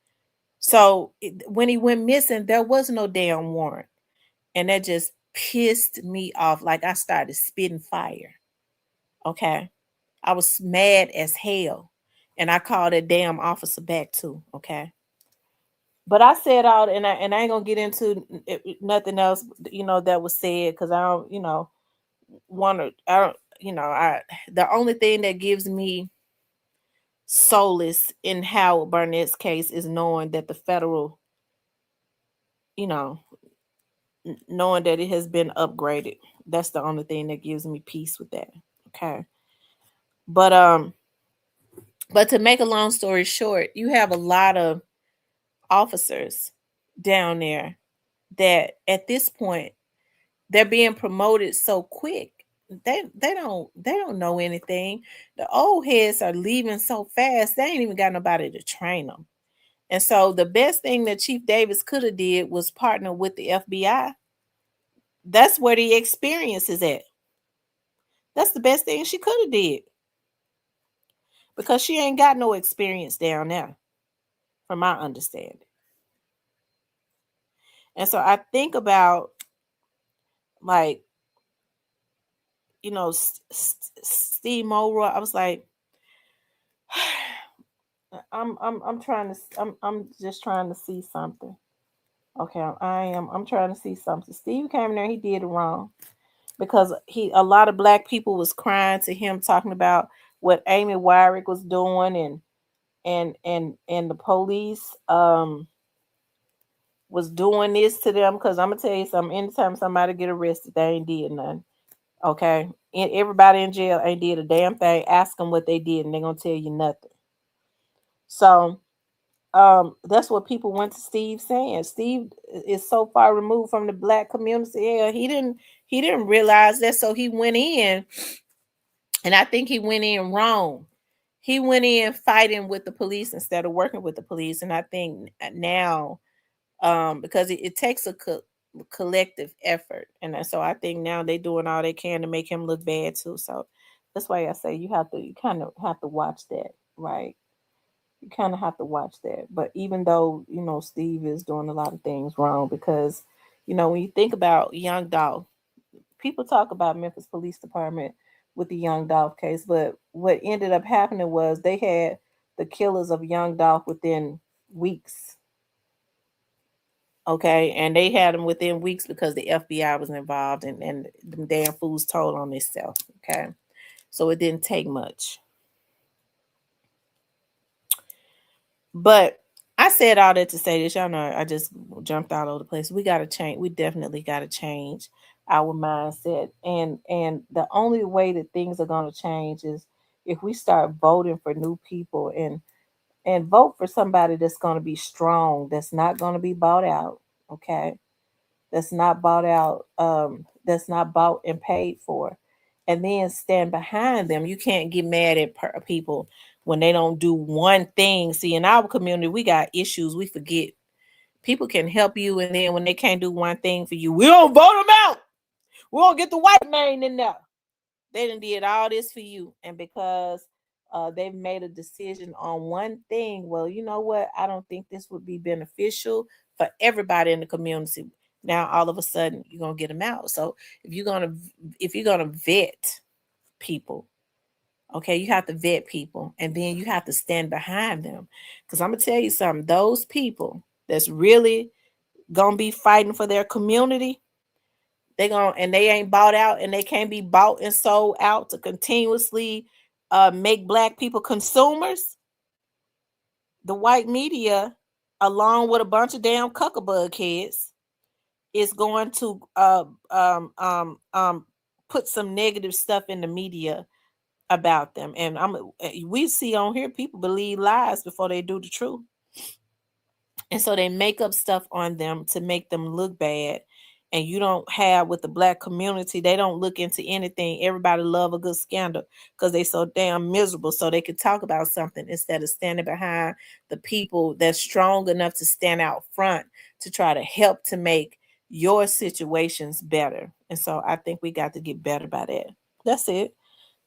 So when he went missing, there was no damn warrant, and that just pissed me off. Like I started spitting fire. Okay, I was mad as hell, and I called that damn officer back too. Okay, but I said all, and I ain't gonna get into nothing else, that was said because I don't, want to. I don't, I the only thing that gives me solace in Howard Burnett's case is knowing that the federal, you know, knowing that it has been upgraded. That's the only thing that gives me peace with that. Okay, but but to make a long story short, you have a lot of officers down there that at this point they're being promoted so quick. They don't know anything. The old heads are leaving so fast. They ain't even got nobody to train them. And so the best thing that Chief Davis could have did was partner with the FBI. That's where the experience is at. That's the best thing she could have did because she ain't got no experience down there, from my understanding. And so I think about, like, Steve Mulroy. I was like, I'm trying to I'm just trying to see something. Okay, I'm trying to see something. Steve came in there, he did it wrong because a lot of black people was crying to him talking about what Amy Wyrick was doing, and the police was doing this to them. Because I'm gonna tell you something, anytime somebody get arrested, they ain't did nothing. Okay, and everybody in jail ain't did a damn thing. Ask them what they did and they're gonna tell you nothing. So that's what people went to Steve saying. Steve is so far removed from the black community. Yeah, he didn't realize that, so he went in, and I think he went in wrong. He went in fighting with the police instead of working with the police, and I think now, because it takes a collective effort, and so I think now they doing all they can to make him look bad too. So that's why I say you kind of have to watch that, right? You kind of have to watch that. But even though, Steve is doing a lot of things wrong, because, when you think about Young Dolph, people talk about Memphis Police Department with the Young Dolph case, but what ended up happening was they had the killers of Young Dolph within weeks. Okay, and they had them within weeks because the FBI was involved, and the damn fools told on themselves. Okay, so it didn't take much. But I said all that to say this. Y'all know I just jumped all over the place. We gotta change. We definitely gotta change our mindset. And the only way that things are gonna change is if we start voting for new people, and vote for somebody that's gonna be strong, that's not gonna be bought out. Okay. That's not bought out, that's not bought and paid for. And then stand behind them. You can't get mad at people when they don't do one thing. See, in our community, we got issues. We forget people can help you, and then when they can't do one thing for you, we don't vote them out. We don't get the white man in there. They done did all this for you, and because they've made a decision on one thing, well, you know what? I don't think this would be beneficial for everybody in the community. Now, all of a sudden, you're gonna get them out. So if you're gonna vet people, okay, you have to vet people, and then you have to stand behind them. Because I'm gonna tell you something: those people that's really gonna be fighting for their community, they ain't bought out, and they can't be bought and sold out to continuously make black people consumers. The white media, along with a bunch of damn cuckabug heads, is going to put some negative stuff in the media about them. And we see on here people believe lies before they do the truth. And so they make up stuff on them to make them look bad. and you don't have with the black community, they don't look into anything. Everybody love a good scandal because they so damn miserable, so they can talk about something instead of standing behind the people that's strong enough to stand out front to try to help to make your situations better. And so I think we got to get better by that. That's it.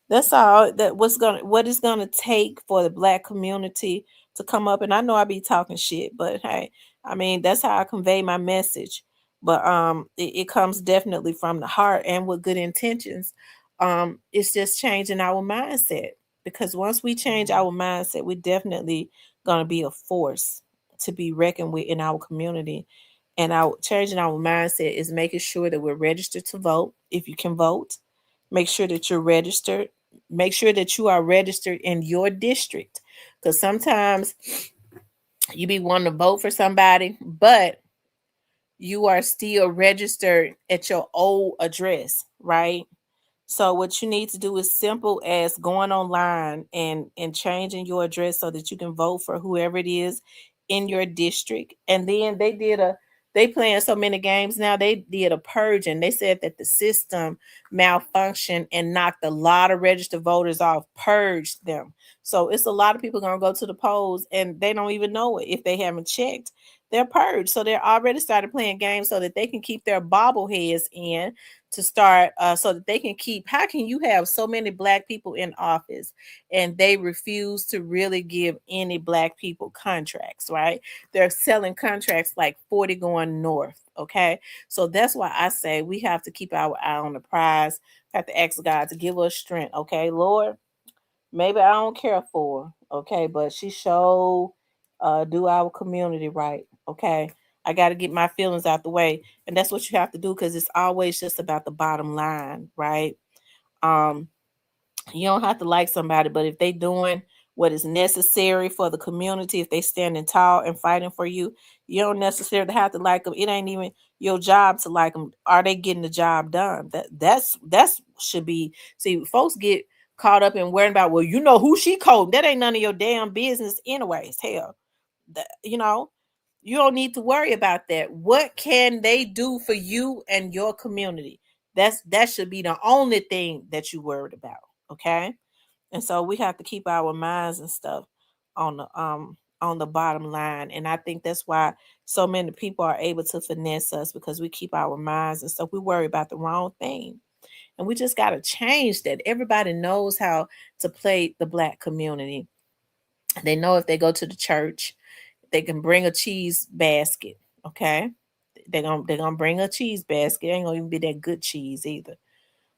That's all that what is gonna take for the black community to come up. And I know I be talking shit, but hey, I mean that's how I convey my message. But it comes definitely from the heart and with good intentions. It's just changing our mindset. Because once we change our mindset, we're definitely gonna be a force to be reckoned with in our community. And our changing our mindset is making sure that we're registered to vote if you can vote. Make sure that you're registered. Make sure that you are registered in your district. Because sometimes you be wanting to vote for somebody, but you are still registered at your old address, right? So what you need to do is simple as going online and changing your address so that you can vote for whoever it is in your district. And then they playing so many games now. They did a purging. They said that the system malfunctioned and knocked a lot of registered voters off, purged them. So it's a lot of people gonna go to the polls and they don't even know it if they haven't checked. They're purged. So they're already started playing games so that they can keep their bobbleheads in to start so that they can keep. How can you have so many black people in office and they refuse to really give any black people contracts, right? They're selling contracts like 40 going north. Okay, so that's why I say we have to keep our eye on the prize. Have to ask God to give us strength. Okay, Lord, maybe I don't care for her, okay, but she showed do our community right. Okay, I got to get my feelings out the way, and that's what you have to do because it's always just about the bottom line, right? um you don't have to like somebody, but if they doing what is necessary for the community, if they standing tall and fighting for you, you don't necessarily have to like them. It ain't even your job to like them. Are they getting the job done? That's should be. See, folks get caught up in worrying about, well, you know who she coding. That ain't none of your damn business anyways. Hell, you know, you don't need to worry about that. What can they do for you and your community? That should be the only thing that you worried about. Okay. And so we have to keep our minds and stuff on the bottom line. And I think that's why so many people are able to finesse us because we keep our minds and stuff. We worry about the wrong thing. And we just gotta change that. Everybody knows how to play the black community. They know if they go to the church, they can bring a cheese basket. Okay. They're gonna bring a cheese basket. It ain't gonna even be that good cheese either.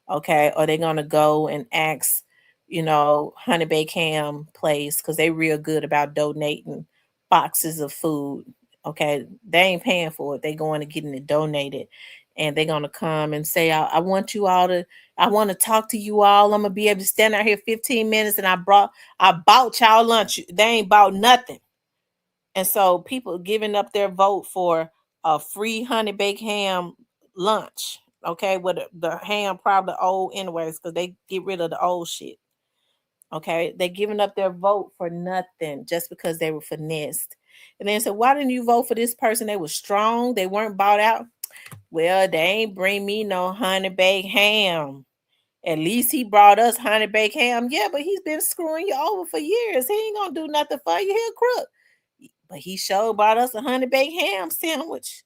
Okay, or they're gonna go and ask, Honey Baked Ham place because they real good about donating boxes of food. Okay, they ain't paying for it; they going to getting it donated, and they're gonna come and say, I want you all to, I want to talk to you all. I'm gonna be able to stand out here 15 minutes, and I bought y'all lunch. They ain't bought nothing, and so people giving up their vote for a free Honey Baked Ham lunch. Okay, with the ham probably old anyways, because they get rid of the old shit. Okay, they giving up their vote for nothing just because they were finessed. And then so why didn't you vote for this person? They were strong, they weren't bought out. Well, they ain't bring me no Honey Baked Ham. At least he brought us Honey Baked Ham. Yeah, but he's been screwing you over for years. He ain't gonna do nothing for you. He a crook. But he sure bought us a Honey Baked Ham sandwich.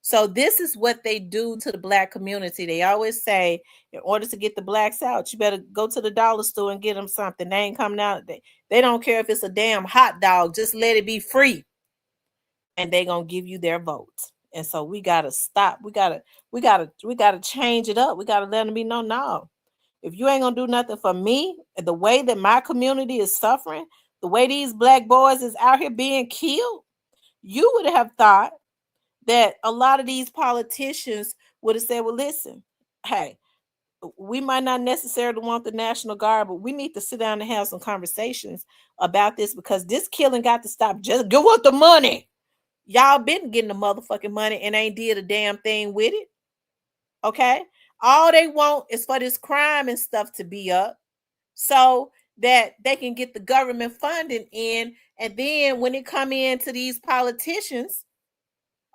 So this is what they do to the black community. They always say, in order to get the blacks out, you better go to the dollar store and get them something. They ain't coming out. They don't care if it's a damn hot dog. Just let it be free, and they gonna give you their votes. And so we gotta stop. We gotta change it up. We gotta let them be no, no. If you ain't gonna do nothing for me, the way that my community is suffering, the way these black boys is out here being killed, you would have thought that a lot of these politicians would have said, well, listen, hey, we might not necessarily want the National Guard, but we need to sit down and have some conversations about this because this killing got to stop. Just give us the money. Y'all been getting the motherfucking money and ain't did a damn thing with it. Okay. All they want is for this crime and stuff to be up so that they can get the government funding in. And then when it come in to these politicians,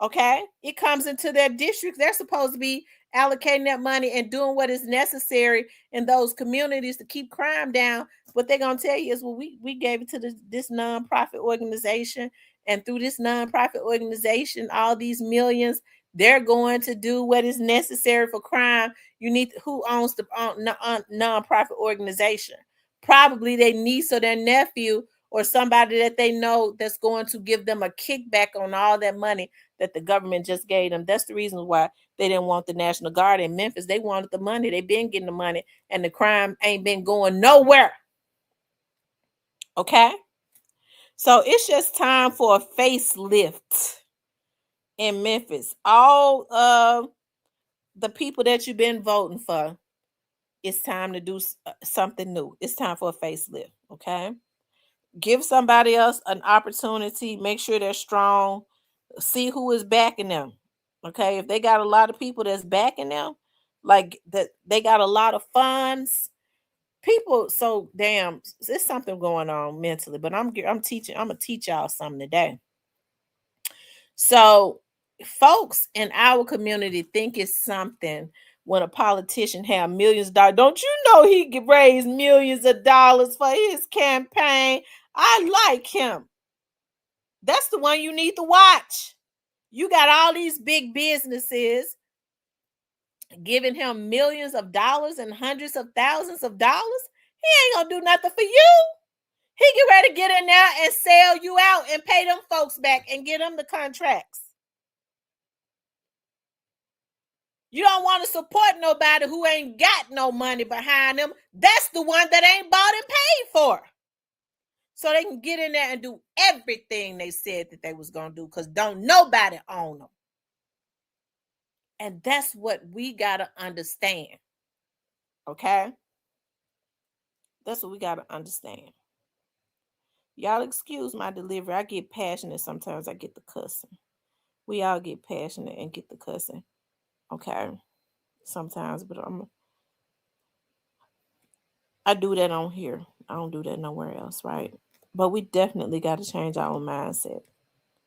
Okay, it comes into their districts. They're supposed to be allocating that money and doing what is necessary in those communities to keep crime down. What they're gonna tell you is, well, we gave it to this nonprofit organization, and through this nonprofit organization, all these millions, they're going to do what is necessary for crime. You need who owns the nonprofit organization? Probably their niece or their nephew or somebody that they know that's going to give them a kickback on all that money that the government just gave them. That's the reason why they didn't want the National Guard in Memphis. They wanted the money. They've been getting the money, and the crime ain't been going nowhere. Okay? So it's just time for a facelift in Memphis. All of the people that you've been voting for, it's time to do something new. It's time for a facelift. Okay? Give somebody else an opportunity. Make sure they're strong. See who is backing them. Okay, if they got a lot of people that's backing them, like that, they got a lot of funds. People, so damn, there's something going on mentally. But I'm teaching. I'm gonna teach y'all something today. So, folks in our community think it's something when a politician have millions of dollars. Don't you know he could raise millions of dollars for his campaign? I like him. That's the one you need to watch. You got all these big businesses giving him millions of dollars and hundreds of thousands of dollars. He ain't gonna do nothing for you. He get ready to get in there and sell you out and pay them folks back and get them the contracts. You don't want to support nobody who ain't got no money behind them. That's the one that ain't bought and paid for. So they can get in there and do everything they said that they was gonna do, because don't nobody own them. And that's what we gotta understand. Okay? That's what we gotta understand. Y'all excuse my delivery. I get passionate sometimes. I get the cussing. We all get passionate and get the cussing. Okay. Sometimes, but I do that on here. I don't do that nowhere else, right? But we definitely got to change our mindset.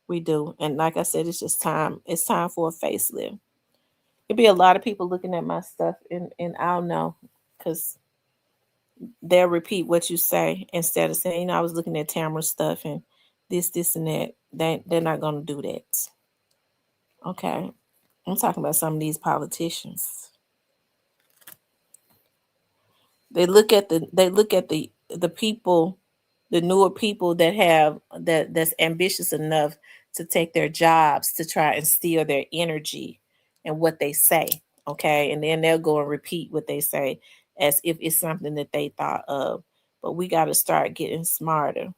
We do. And like I said, it's just time. It's time for a facelift. It'll be a lot of people looking at my stuff and I'll know, because they'll repeat what you say instead of saying, I was looking at Tamara's stuff and this, and that. They're not going to do that. Okay. I'm talking about some of these politicians. They look at the people, the newer people that have that's ambitious enough to take their jobs to try and steal their energy and what they say. Okay. And then they'll go and repeat what they say as if it's something that they thought of. But we got to start getting smarter.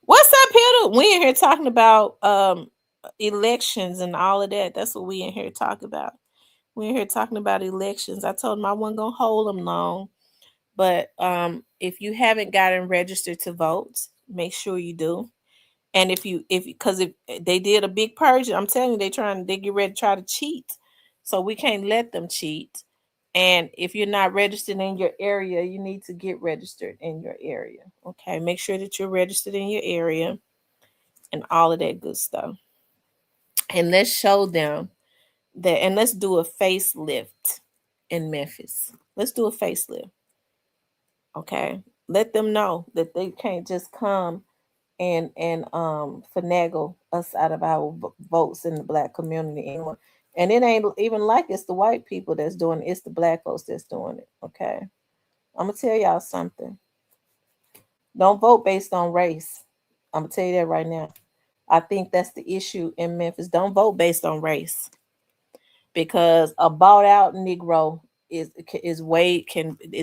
What's up, Peter? We in here talking about elections and all of that. That's what we in here talking about. We in here talking about elections. I told them I wasn't gonna hold them long, but if you haven't gotten registered to vote, make sure you do. And if they did a big purge, I'm telling you, they get ready to try to cheat. So we can't let them cheat. And if you're not registered in your area, you need to get registered in your area. Okay, make sure that you're registered in your area and all of that good stuff. And let's show them that, and let's do a facelift in Memphis. Let's do a facelift. Okay. Let them know that they can't just come and finagle us out of our votes in the black community anymore. And it ain't even like it's the white people that's doing it, it's the black folks that's doing it. Okay. I'm gonna tell y'all something. Don't vote based on race. I'm gonna tell you that right now. I think that's the issue in Memphis. Don't vote based on race, because a bought out Negro is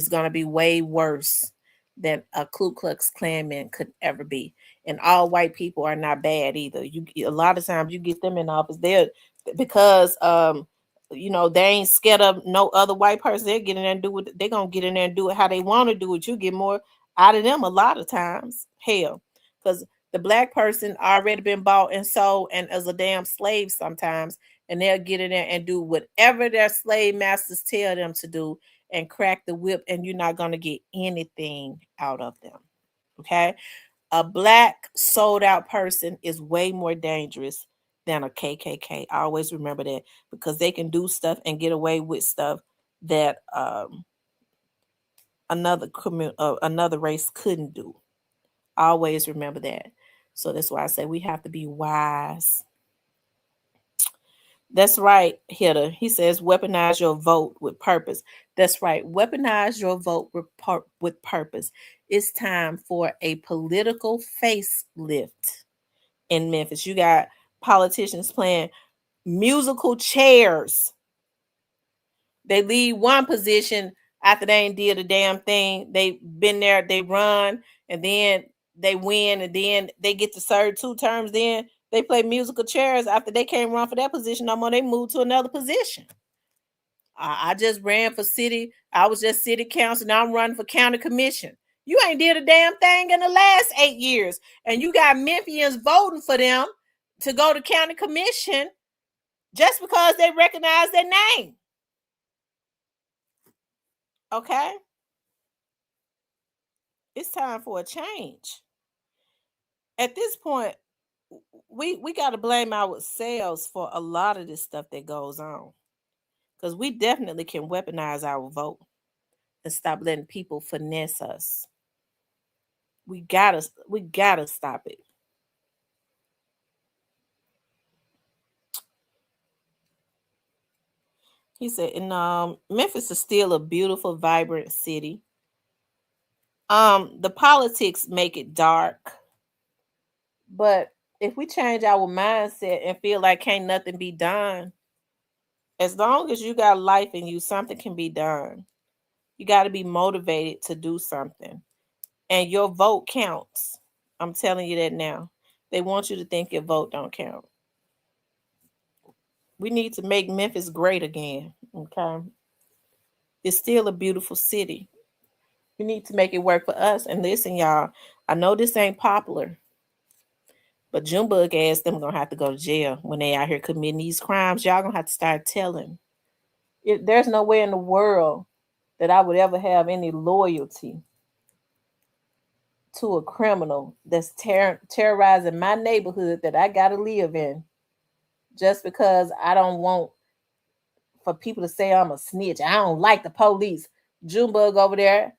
gonna be way worse than a Ku Klux Klanman could ever be. And all white people are not bad either. You A lot of times you get them in office, they're because they ain't scared of no other white person. They're getting there and do it. They're gonna get in there and do it how they want to do it. You get more out of them a lot of times. Hell, because the black person already been bought and sold and as a damn slave sometimes, and they'll get in there and do whatever their slave masters tell them to do and crack the whip, and you're not going to get anything out of them. Okay. A black sold out person is way more dangerous than a KKK. I always remember that because they can do stuff and get away with stuff that another race couldn't do. I always remember that. So that's why I say we have to be wise. That's right, Hitter. He says weaponize your vote with purpose. That's right. Weaponize your vote with purpose. It's time for a political facelift in Memphis. You got politicians playing musical chairs. They leave one position after they ain't did a damn thing. They been there, they run, and then they win, and then they get to serve 2 terms. Then they play musical chairs after they can't run for that position no more. They move to another position. I just ran for city. I was just city council. Now I'm running for county commission. You ain't did a damn thing in the last 8 years. And you got Memphians voting for them to go to county commission just because they recognize their name. Okay? It's time for a change. At this point, we got to blame ourselves for a lot of this stuff that goes on. Because we definitely can weaponize our vote and stop letting people finesse us. We gotta stop it. He said, and Memphis is still a beautiful, vibrant city. The politics make it dark, but if we change our mindset and feel like can't nothing be done, as long as you got life in you, something can be done. You got to be motivated to do something, and your vote counts. I'm telling you that now. They want you to think your vote don't count. We need to make Memphis great again. Okay, it's still a beautiful city. We need to make it work for us. And listen, y'all, I know this ain't popular, but Junebug ass them gonna have to go to jail when they out here committing these crimes. Y'all gonna have to start telling. There's no way in the world that I would ever have any loyalty to a criminal that's terrorizing my neighborhood that I gotta live in just because I don't want for people to say I'm a snitch. I don't like the police. Junebug over there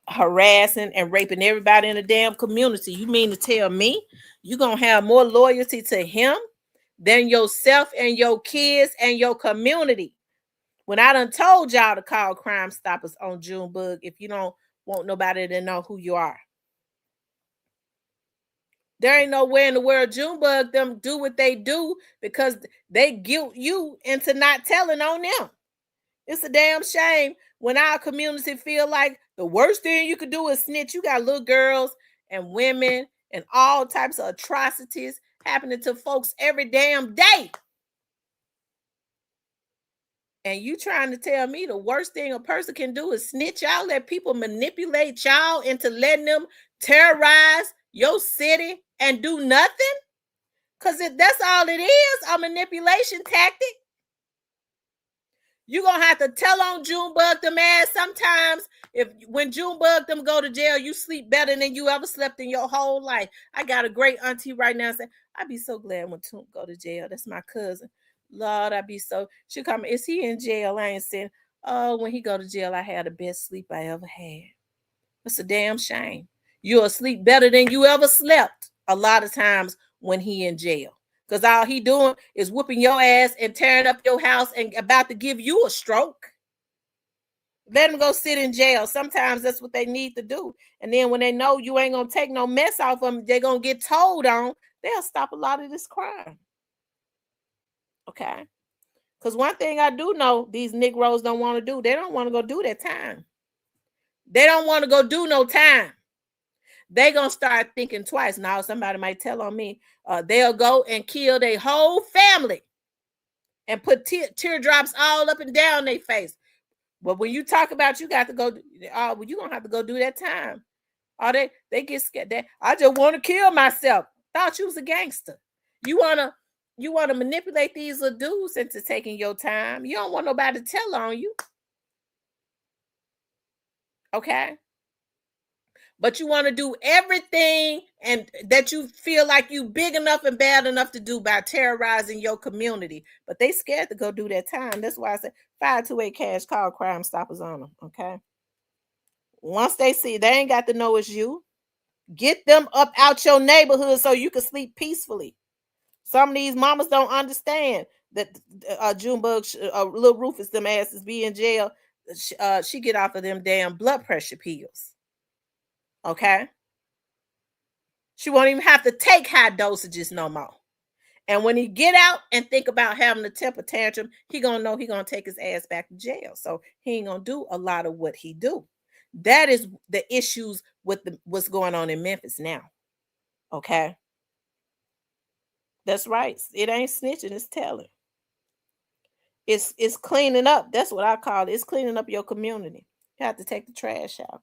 harassing and raping everybody in the damn community. You mean to tell me you're gonna have more loyalty to him than yourself and your kids and your community? When I done told y'all to call Crime Stoppers on Junebug if you don't want nobody to know who you are. There ain't nowhere in the world Junebug them do what they do because they guilt you into not telling on them. It's a damn shame when our community feel like the worst thing you could do is snitch. You got little girls and women and all types of atrocities happening to folks every damn day. And you trying to tell me the worst thing a person can do is snitch? Y'all let people manipulate y'all into letting them terrorize your city and do nothing? Because that's all it is, a manipulation tactic. You're gonna have to tell on Junebug them ass sometimes. When Junebug them go to jail, you sleep better than you ever slept in your whole life. I got a great auntie right now saying, I'd be so glad when Toomp go to jail. That's my cousin. Lord, I'd be so. She come, is he in jail? I ain't saying, oh, when he go to jail, I had the best sleep I ever had. It's a damn shame. You'll sleep better than you ever slept a lot of times when he in jail. Because all he doing is whooping your ass and tearing up your house and about to give you a stroke. Let him go sit in jail. Sometimes that's what they need to do. And then when they know you ain't going to take no mess off them, they're going to get told on. They'll stop a lot of this crime. Okay? Because one thing I do know these Negroes don't want to do, they don't want to go do that time. They don't want to go do no time. They gonna start thinking twice. Now somebody might tell on me, they'll go and kill their whole family and put teardrops all up and down their face. But when you talk about you got to go, well, you gonna have to go do that time. Or they get scared. I just want to kill myself. Thought you was a gangster. You wanna manipulate these little dudes into taking your time. You don't want nobody to tell on you. Okay. But you want to do everything and that you feel like you big enough and bad enough to do by terrorizing your community. But they scared to go do that time. That's why I said 528 cash call Crime Stoppers on them. Okay. Once they see, they ain't got to know it's you. Get them up out your neighborhood so you can sleep peacefully. Some of these mamas don't understand that Junebug, little Rufus, them asses be in jail. She get off of them damn blood pressure pills. Okay. She won't even have to take high dosages no more. And when he get out and think about having a temper tantrum, he gonna know he gonna take his ass back to jail. So he ain't gonna do a lot of what he do. That is the issues with what's going on in Memphis now. Okay, that's right. It ain't snitching; it's telling. It's cleaning up. That's what I call it. It's cleaning up your community. You have to take the trash out.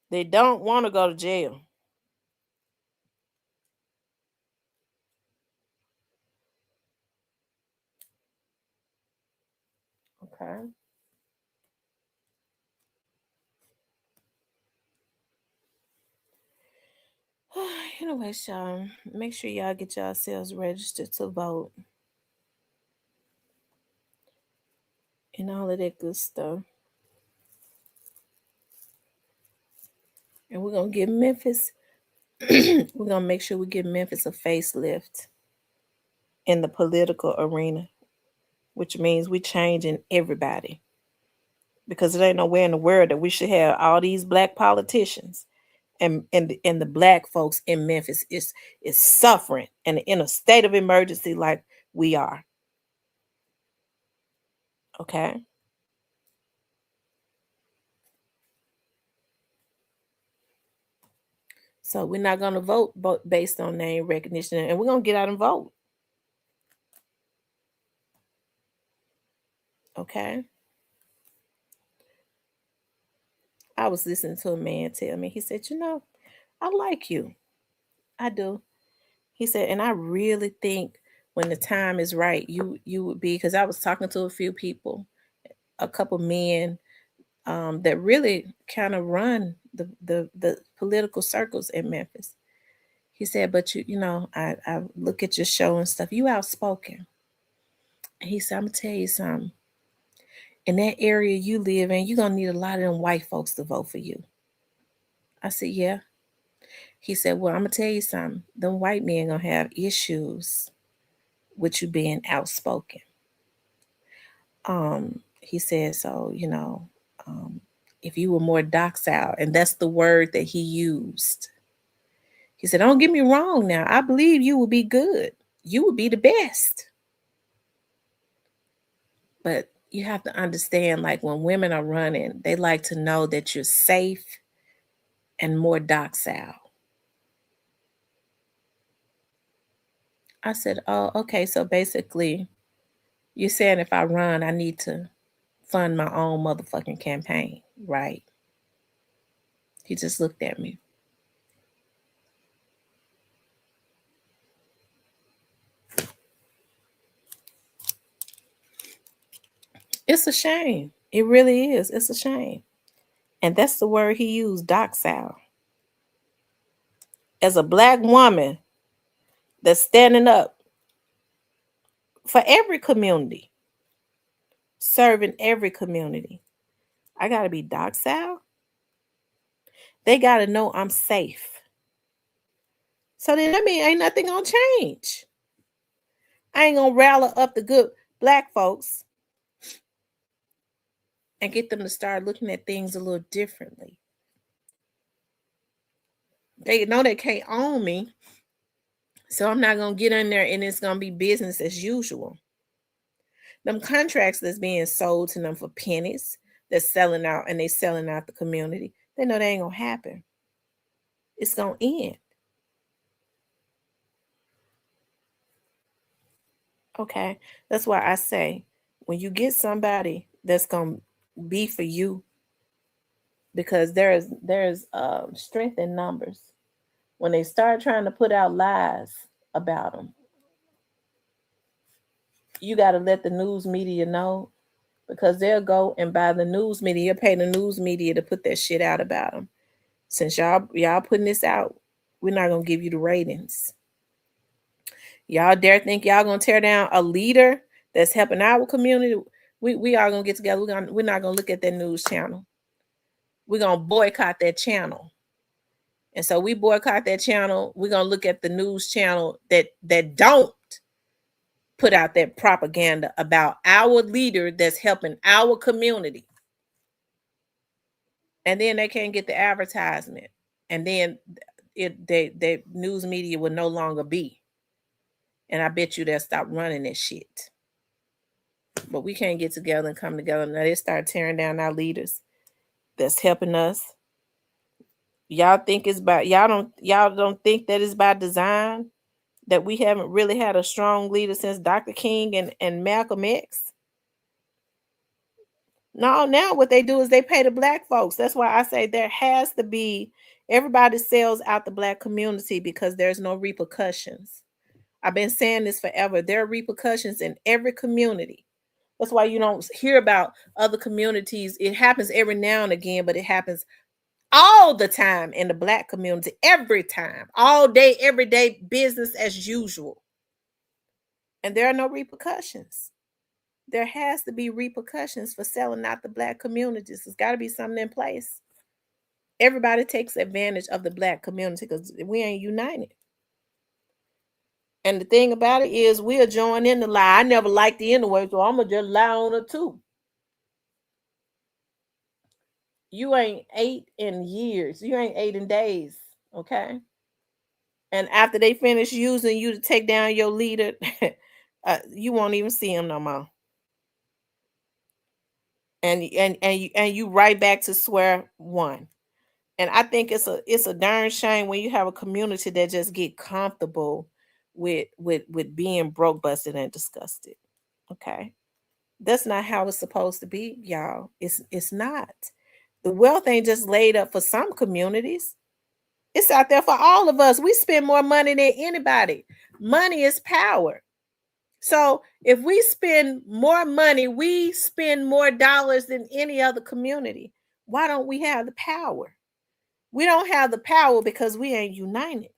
They don't want to go to jail. Okay. Anyway, y'all, make sure y'all get yourselves registered to vote and all of that good stuff. And we're gonna give Memphis, we're gonna make sure we give Memphis a facelift in the political arena, which means we changing everybody. Because it ain't nowhere in the world that we should have all these black politicians and the black folks in Memphis is suffering and in a state of emergency like we are. Okay. So we're not gonna vote based on name recognition, and we're gonna get out and vote. Okay. I was listening to a man tell me, he said, I like you. I do. He said, and I really think when the time is right, you would be, because I was talking to a few people, a couple men that really kind of run the political circles in Memphis. He said, but I look at your show and stuff. You outspoken. And he said, I'm gonna tell you something. In that area you live in, you're gonna need a lot of them white folks to vote for you. I said, yeah. He said, well, I'm gonna tell you something. Them white men gonna have issues with you being outspoken. He said, so, if you were more docile, and that's the word that he used. He said, don't get me wrong now. I believe you will be good. You will be the best. But you have to understand, like when women are running, they like to know that you're safe and more docile. I said, oh, okay. So basically, you're saying if I run, I need to fund my own motherfucking campaign, right? He just looked at me. It's a shame. It really is. It's a shame. And that's the word he used, docile. As a black woman that's standing up for every community, serving every community, I got to be docile. They got to know I'm safe. So then that means ain't nothing going to change. I ain't going to rally up the good black folks and get them to start looking at things a little differently. They know they can't own me. So I'm not going to get in there and it's going to be business as usual. Them contracts that's being sold to them for pennies, that's selling out and they selling out the community, they know they ain't going to happen. It's going to end. Okay. That's why I say when you get somebody that's going to be for you, because there's strength in numbers. When they start trying to put out lies about them, you got to let the news media know because they'll go and buy the news media, pay the news media to put that shit out about them. Since y'all putting this out, we're not gonna give you the ratings. Y'all dare think y'all gonna tear down a leader that's helping our community? We all gonna get together. We're not gonna look at that news channel. We're gonna boycott that channel. And so we boycott that channel. We're gonna look at the news channel that don't put out that propaganda about our leader that's helping our community. And then they can't get the advertisement. And then the news media will no longer be. And I bet you they'll stop running that shit. But we can't get together and come together. Now they start tearing down our leaders that's helping us. Y'all think it's by y'all don't think that it's by design, that we haven't really had a strong leader since Dr. King and Malcolm X? No, now what they do is they pay the black folks. That's why I say there has to be, everybody sells out the black community because there's no repercussions. I've been saying this forever. There are repercussions in every community. That's why you don't hear about other communities. It happens every now and again, but it happens all the time in the black community, every time, all day, every day, business as usual. And there are no repercussions. There has to be repercussions for selling out the black communities. There's got to be something in place. Everybody takes advantage of the black community because we ain't united. And the thing about it is we'll join in the lie. I never liked the anyway, so I'm going to just lie on her too. You ain't ate in years. You ain't ate in days, okay? And after they finish using you to take down your leader, you won't even see him no more. And you right back to square one. And I think it's a darn shame when you have a community that just get comfortable with being broke, busted, and disgusted. Okay, that's not how it's supposed to be, y'all. It's not. The wealth ain't just laid up for some communities. It's out there for all of us. We spend more money than anybody. Money is power. So if we spend more money, we spend more dollars than any other community. Why don't we have the power? We don't have the power because we ain't united.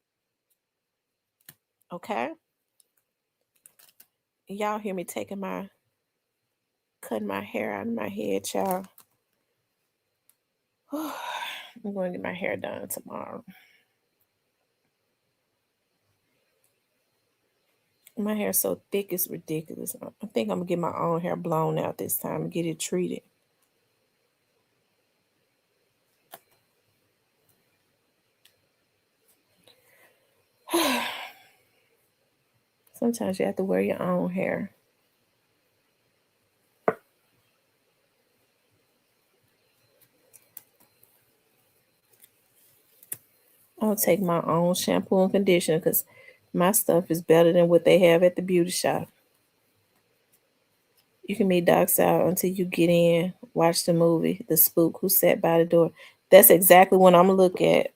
Okay? Y'all hear me cutting my hair out of my head, child. I'm going to get my hair done tomorrow. My hair is so thick, it's ridiculous. I think I'm going to get my own hair blown out this time and get it treated. Sometimes you have to wear your own hair. I'll take my own shampoo and conditioner because my stuff is better than what they have at the beauty shop. You can meet Doc out until you get in, watch the movie, The Spook Who Sat by the Door. That's exactly when I'm going to look at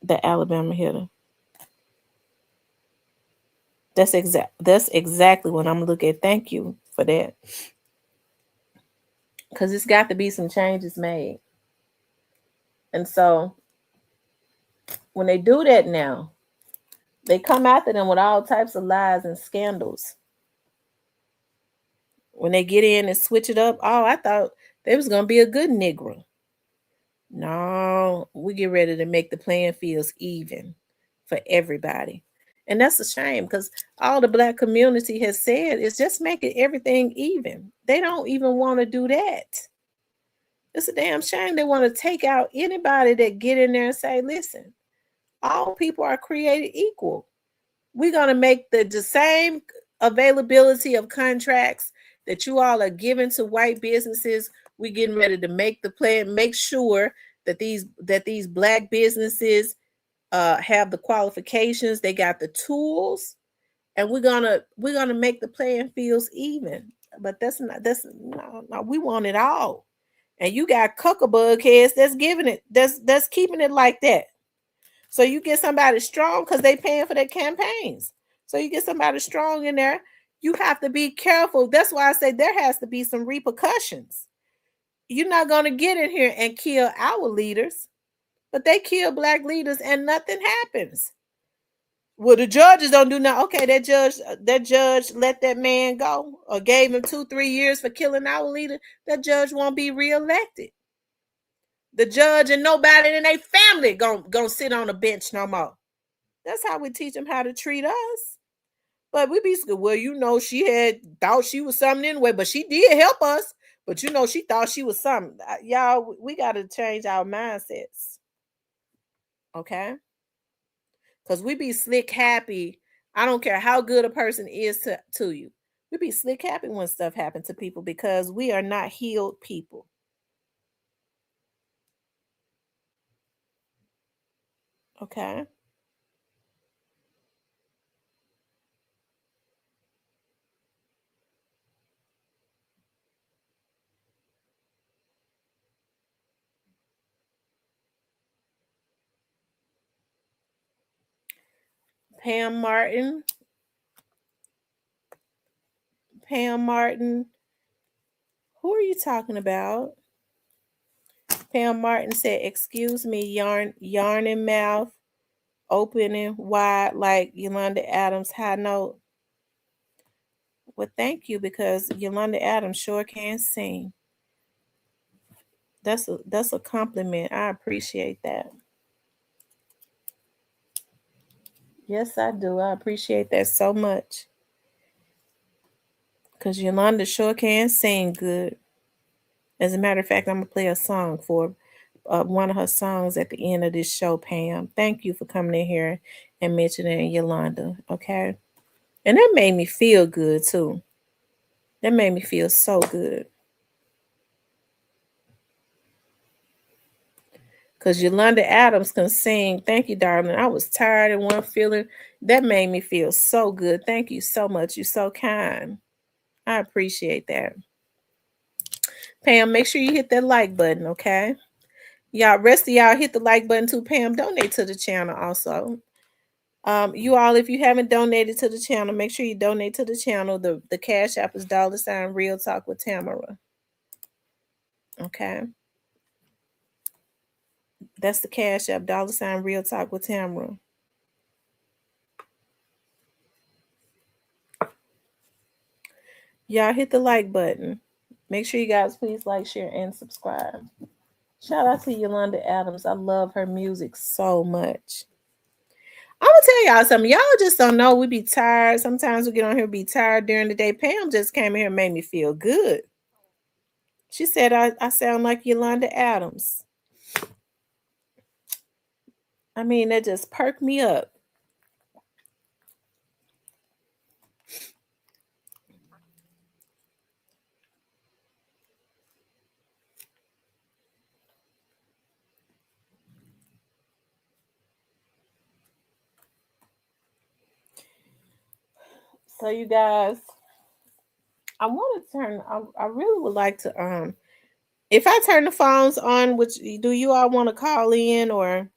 the Alabama hitter. That's exactly what I'm going to look at. Thank you for that. Because it's got to be some changes made. And so when they do that now, they come after them with all types of lies and scandals. When they get in and switch it up, oh, I thought they was going to be a good Negro. No, we get ready to make the playing fields even for everybody. And that's a shame because all the black community has said is just making everything even. They don't even want to do that. It's a damn shame they want to take out anybody that get in there and say, listen, all people are created equal. We're going to make the same availability of contracts that you all are giving to white businesses. We're getting ready to make the plan, make sure that these black businesses have the qualifications, they got the tools, and we're gonna make the playing fields even. But no, we want it all. And you got cuckabug heads that's giving it, that's keeping it like that. So you get somebody strong because they paying for their campaigns. So you get somebody strong in there. You have to be careful. That's why I say there has to be some repercussions. You're not going to get in here and kill our leaders, but they kill black leaders and nothing happens. Well, the judges don't do nothing. Okay, that judge let that man go or gave him 2-3 years for killing our leader. That judge won't be reelected. The judge and nobody in their family gonna sit on a bench no more. That's how we teach them how to treat us. But we be well, she had thought she was something anyway, but she did help us. But she thought she was something. Y'all, we got to change our mindsets. Okay? Because we be slick happy. I don't care how good a person is to you. We be slick happy when stuff happens to people because we are not healed people. Okay? Pam Martin. Pam Martin. Who are you talking about? Pam Martin said, "Excuse me, yarning mouth, opening wide like Yolanda Adams high note." Well, thank you because Yolanda Adams sure can sing. That's a compliment. I appreciate that. Yes, I do. I appreciate that so much. Because Yolanda sure can sing good. As a matter of fact, I'm going to play a song for one of her songs at the end of this show, Pam. Thank you for coming in here and mentioning Yolanda, okay? And that made me feel good, too. That made me feel so good. Because Yolanda Adams can sing. Thank you, darling. I was tired and wasn't feeling. That made me feel so good. Thank you so much. You're so kind. I appreciate that. Pam, make sure you hit that like button, okay? Y'all, rest of y'all hit the like button too. Pam, donate to the channel also. You all, if you haven't donated to the channel, make sure you donate to the channel. The cash app is $ Real Talk with Tamara. Okay. That's the cash app, $ Real Talk with Tamara. Y'all hit the like button. Make sure you guys please like, share, and subscribe. Shout out to Yolanda Adams. I love her music so much. I'm gonna tell y'all something. Y'all just don't know. We be tired. Sometimes we get on here, be tired during the day. Pam just came in here and made me feel good. She said I sound like Yolanda Adams. I mean, that just perked me up. So you guys, I want to turn. I really would like to. If I turn the phones on, which do you all want to call in or?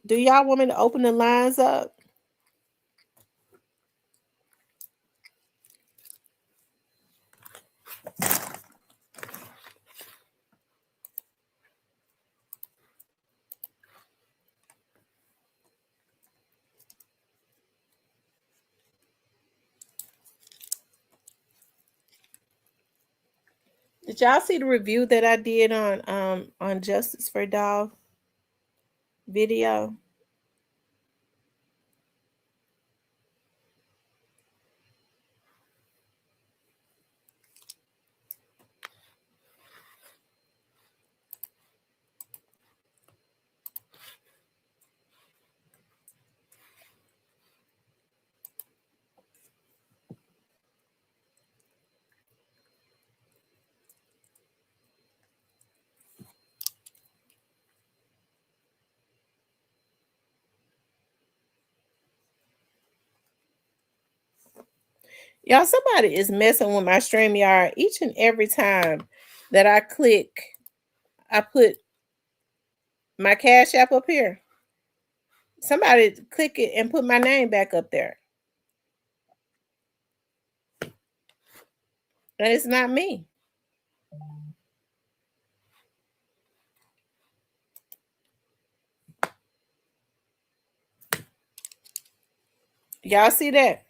Do y'all want me to open the lines up? Did y'all see the review that I did on Justice for Dolph video? Y'all, somebody is messing with my StreamYard each and every time that I click. I put my Cash App up here. Somebody click it and put my name back up there. And it's not me. Y'all see that?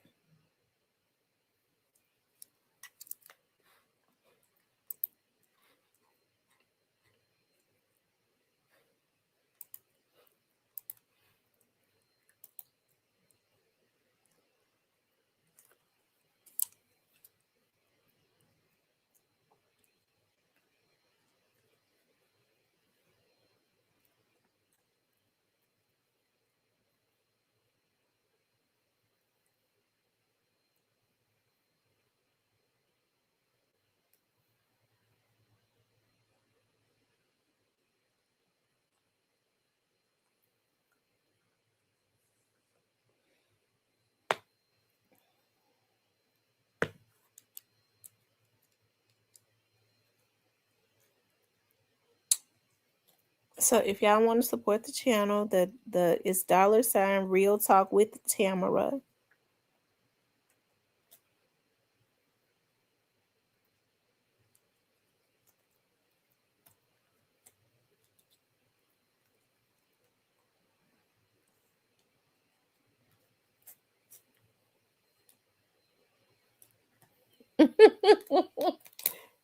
So if y'all want to support the channel, the it's $ Real Talk with Tamara.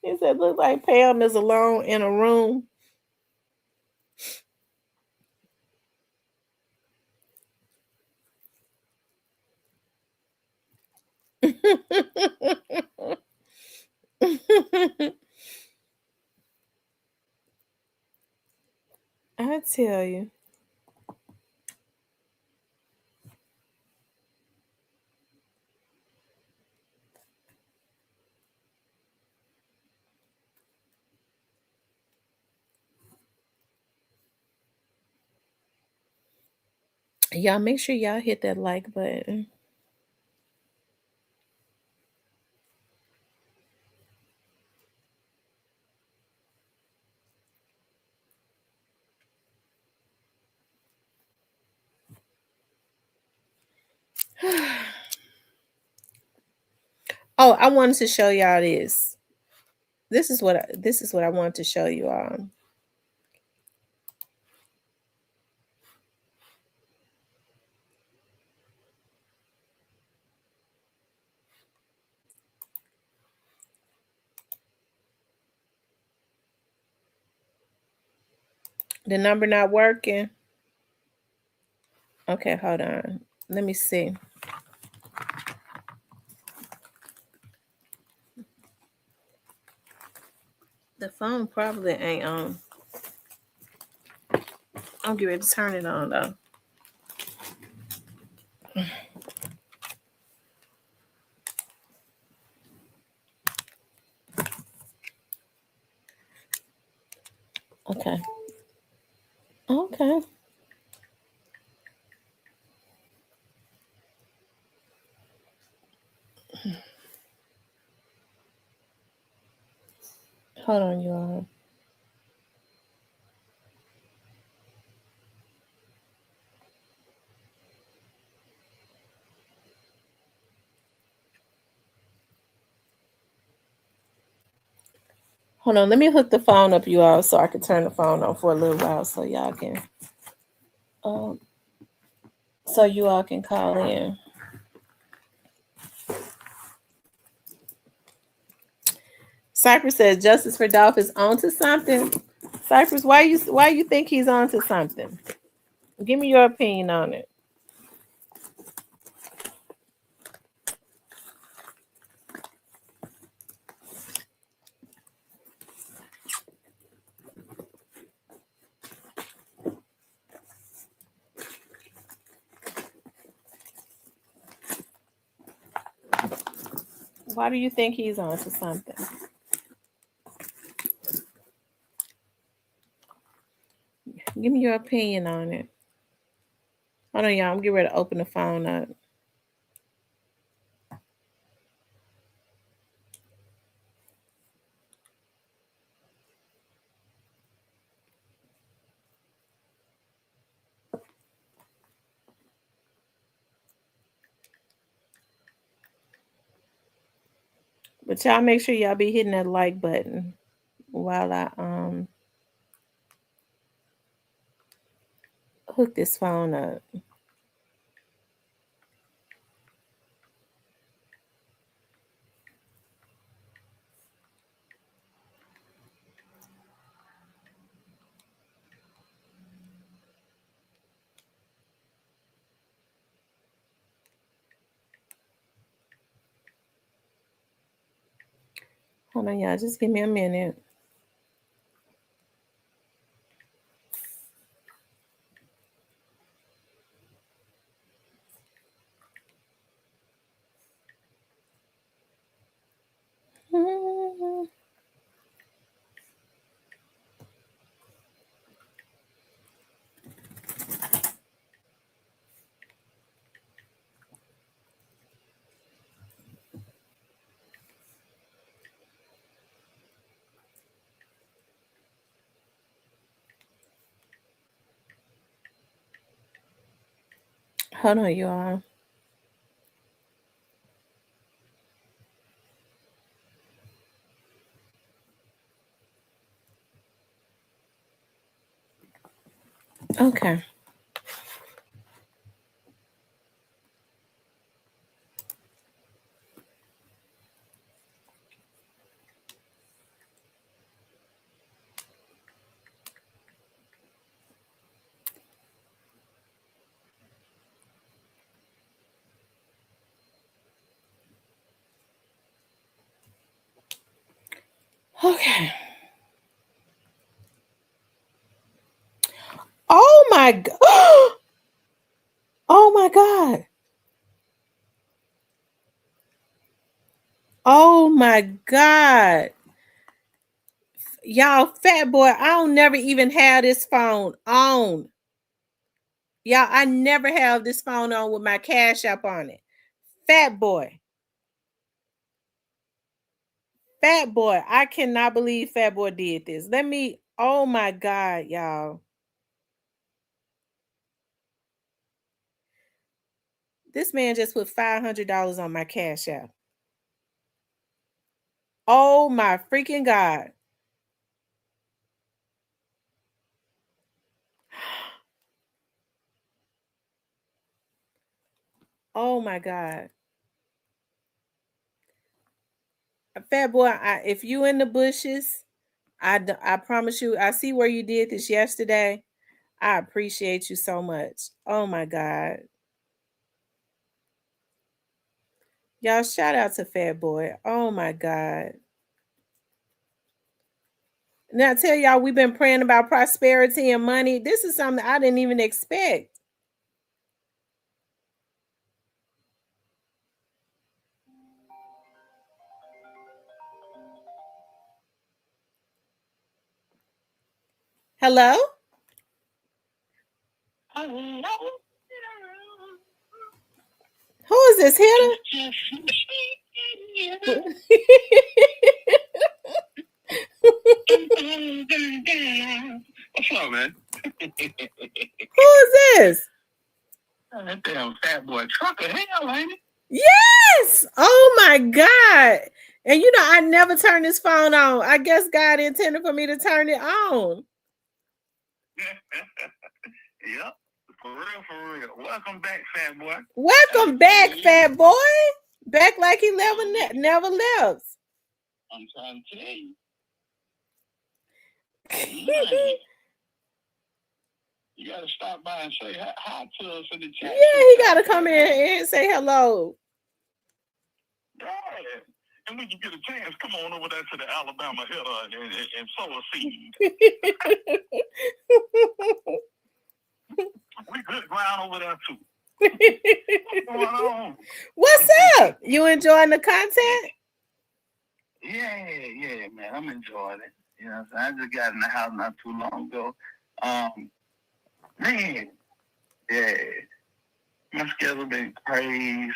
He said, "Look like Pam is alone in a room." I tell you. Y'all make sure y'all hit that like button. Oh, I wanted to show y'all this. This is what I wanted to show you all. The number not working. Okay, hold on. Let me see. The phone probably ain't on. I'm getting ready to turn it on though. Okay. Okay. Hold on, y'all. Hold on. Let me hook the phone up, you all, so I can turn the phone on for a little while, so y'all can, um, so you all can call in. Cypress says Justice for Dolph is onto something. Cypress, why you think he's onto something? Give me your opinion on it. Why do you think he's onto something? Give me your opinion on it. Hold on, y'all. I'm getting ready to open the phone up. But y'all make sure y'all be hitting that like button while I hook this phone up. Hold on, y'all. Just give me a minute. Hold on, y'all. Okay. Okay. Oh my god. Oh my god. Oh my god. Y'all, fat boy, I don't never even have this phone on. Y'all, I never have this phone on with my cash app on it. Fat boy. Fat boy. I cannot believe Fat boy did this. Oh my god, y'all. This man just put $500 on my cash app. Oh my freaking god. Oh my god. Fat boy, if you in the bushes, I promise you, I see where you did this yesterday. I appreciate you so much. Oh my god. Y'all, shout out to Fat Boy. Oh my god. Now I tell y'all, we've been praying about prosperity and money. This is something I didn't even expect. Hello? Who is this, Hitter? What's up, man? Who is this? That damn fat boy trucker. Hell, ain't it? Yes. Oh my God. And you know, I never turn this phone on. I guess God intended for me to turn it on. Yep. For real. Welcome back, fat boy. Welcome back, fat boy. Back like he never left. I'm trying to tell you. You gotta stop by and say hi to us in the chat. Yeah, he gotta come in and say hello. Yeah. And when you get a chance, come on over there to the Alabama Hitter and sow a seed. We good ground over there too. What's going on? What's up? You enjoying the content? Yeah, man. I'm enjoying it. You know, I just got in the house not too long ago. Man, yeah. My schedule been crazy.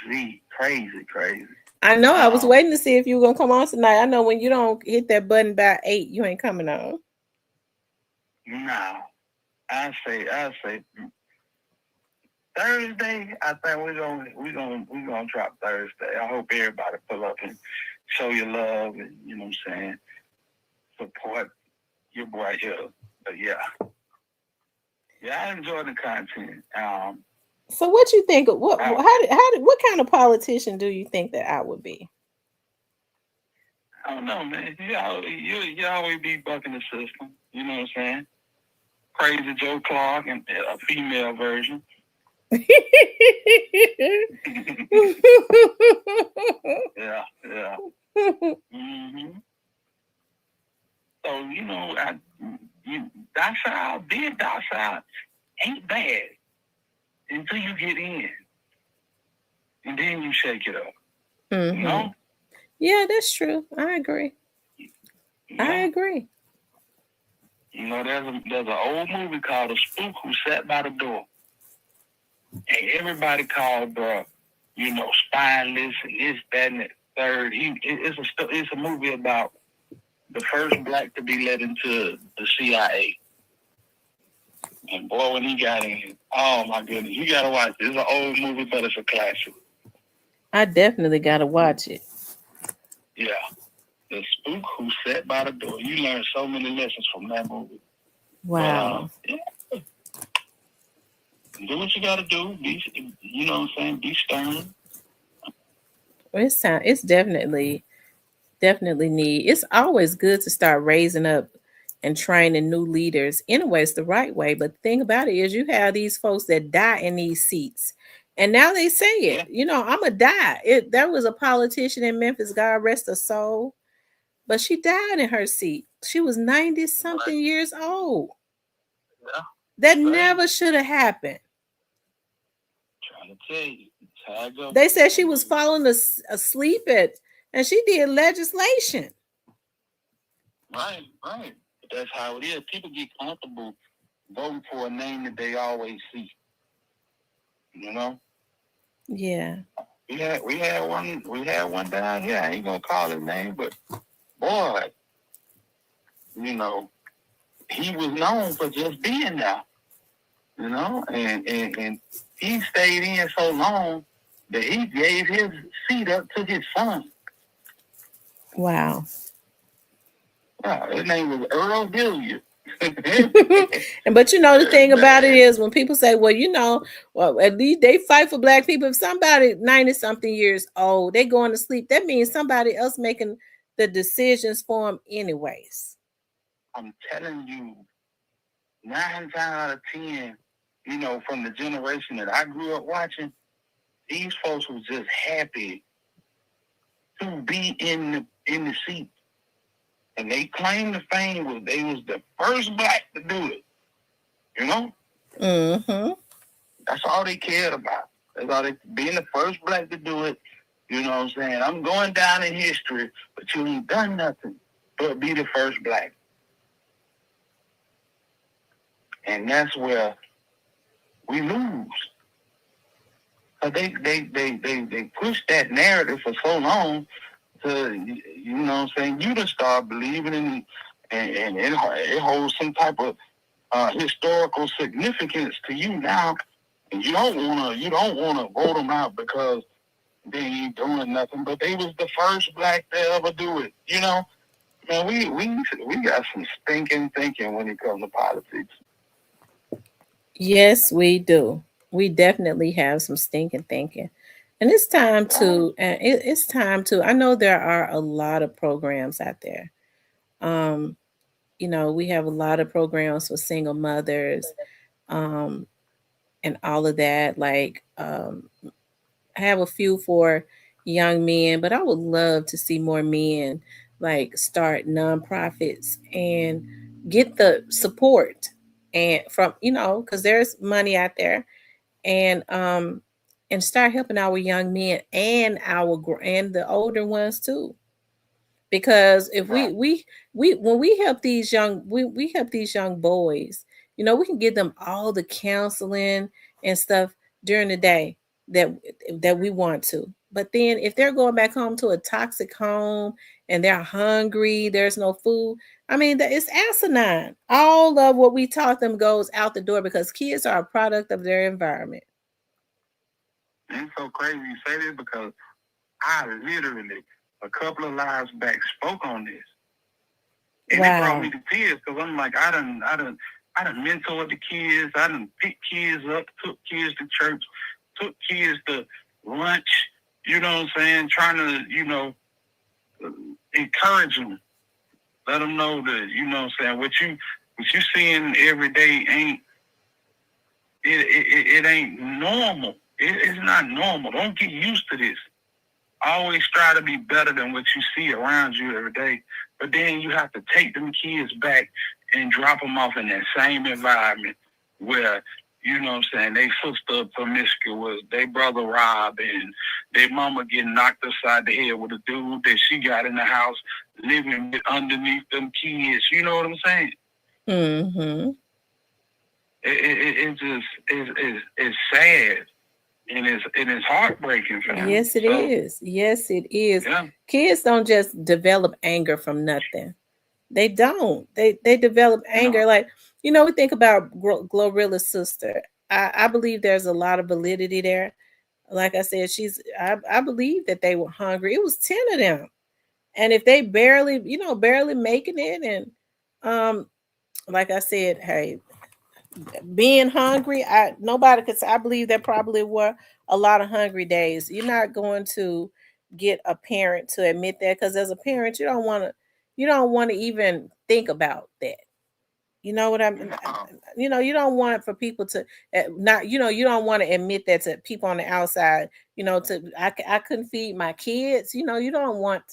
I know. I was waiting to see if you were gonna come on tonight. I know when you don't hit that button by 8, you ain't coming on. No, I say Thursday. I think we're gonna drop Thursday. I hope everybody pull up and show your love and, you know what I'm saying, support your boy here. But yeah, I enjoy the content. So what you think of what kind of politician do you think that I would be? I don't know, man. You always be bucking the system. You know what I'm saying? Crazy Joe Clark and a female version. Yeah. Mm-hmm. So being docile ain't bad until you get in, and then you shake it up. Mm-hmm. You know? Yeah, that's true. I agree. I agree. You know, there's an old movie called A Spook Who Sat by the Door, and everybody called spineless and this, that, and the third. It's a movie about the first black to be let into the CIA. And boy, when he got in, oh my goodness, you gotta watch it. It's an old movie, but it's a classic. I definitely gotta watch it. Yeah. The Spook Who Sat by the Door. You learn so many lessons from that movie. Wow. Do what you gotta do. You know what I'm saying? Be stern. It's definitely need. It's always good to start raising up and training new leaders. Anyway, it's the right way. But the thing about it is you have these folks that die in these seats. And now they say it. I'm a die. There was a politician in Memphis, God rest her soul, but she died in her seat. She was 90 something years old. Yeah. That never should have happened. Trying to tell you. They said she was falling asleep and she did legislation. Right. But that's how it is. People get comfortable voting for a name that they always see. You know? Yeah. We had one down here. I ain't gonna call his name, but boy, he was known for just being there. And he stayed in so long that he gave his seat up to his son. Wow. His name was Earl Hilliard. But the thing about it is when people say, well, at least they fight for black people. If somebody 90 something years old, they going to sleep, that means somebody else making the decisions for them anyways. I'm telling you, 9 times out of 10, from the generation that I grew up watching, these folks was just happy to be in the seat. And they claimed the fame was they was the first black to do it. Mm-hmm. That's all they cared about. That's all being the first black to do it. You know what I'm saying? I'm going down in history, but you ain't done nothing but be the first black. And that's where we lose. They push that narrative for so long to, you to start believing in and it holds some type of historical significance to you now. And you don't wanna vote them out because they ain't doing nothing, but they was the first black to ever do it. Man, we got some stinking thinking when it comes to politics. Yes, we do. We definitely have some stinking thinking. And it's time to, I know there are a lot of programs out there. We have a lot of programs for single mothers, and all of that. Like, I have a few for young men, but I would love to see more men like start nonprofits and get the support and from because there's money out there, and start helping our young men and and the older ones too. Because if we when we help these we help these young boys, we can give them all the counseling and stuff during the day that we want to. But then if they're going back home to a toxic home and they're hungry, there's no food, I mean, that it's asinine. All of what we taught them goes out the door because kids are a product of their environment. It's so crazy you say this because I literally a couple of lives back spoke on this, and it brought me Wow. to tears because I'm like, I done mentored the kids. I done picked kids up, took kids to church, took kids to lunch. You know what I'm saying? Trying to, encourage them, let them know that, you know what I'm saying, what you seeing every day ain't it ain't normal. It's not normal. Don't get used to this. Always try to be better than what you see around you every day. But then you have to take them kids back and drop them off in that same environment where, you know what I'm saying, they sister promiscuous, they brother robbed, and their mama getting knocked upside the head with a dude that she got in the house living with underneath them kids. You know what I'm saying? Mm-hmm. It just it's sad. And it's heartbreaking, fam. Yes, it So, is. Yes, it is. yeah. Kids don't just develop anger from nothing. They don't. They develop anger. No. Like, we think about Glorilla's sister. I believe there's a lot of validity there. Like I said, I believe that they were hungry. It was 10 of them. And if they barely making it, and like I said, hey, being hungry, nobody could say. I believe there probably were a lot of hungry days. You're not going to get a parent to admit that, because as a parent, you don't want to even think about that. You know what I mean? No. You don't want for people to not, you don't want to admit that to people on the outside. I couldn't feed my kids. You don't want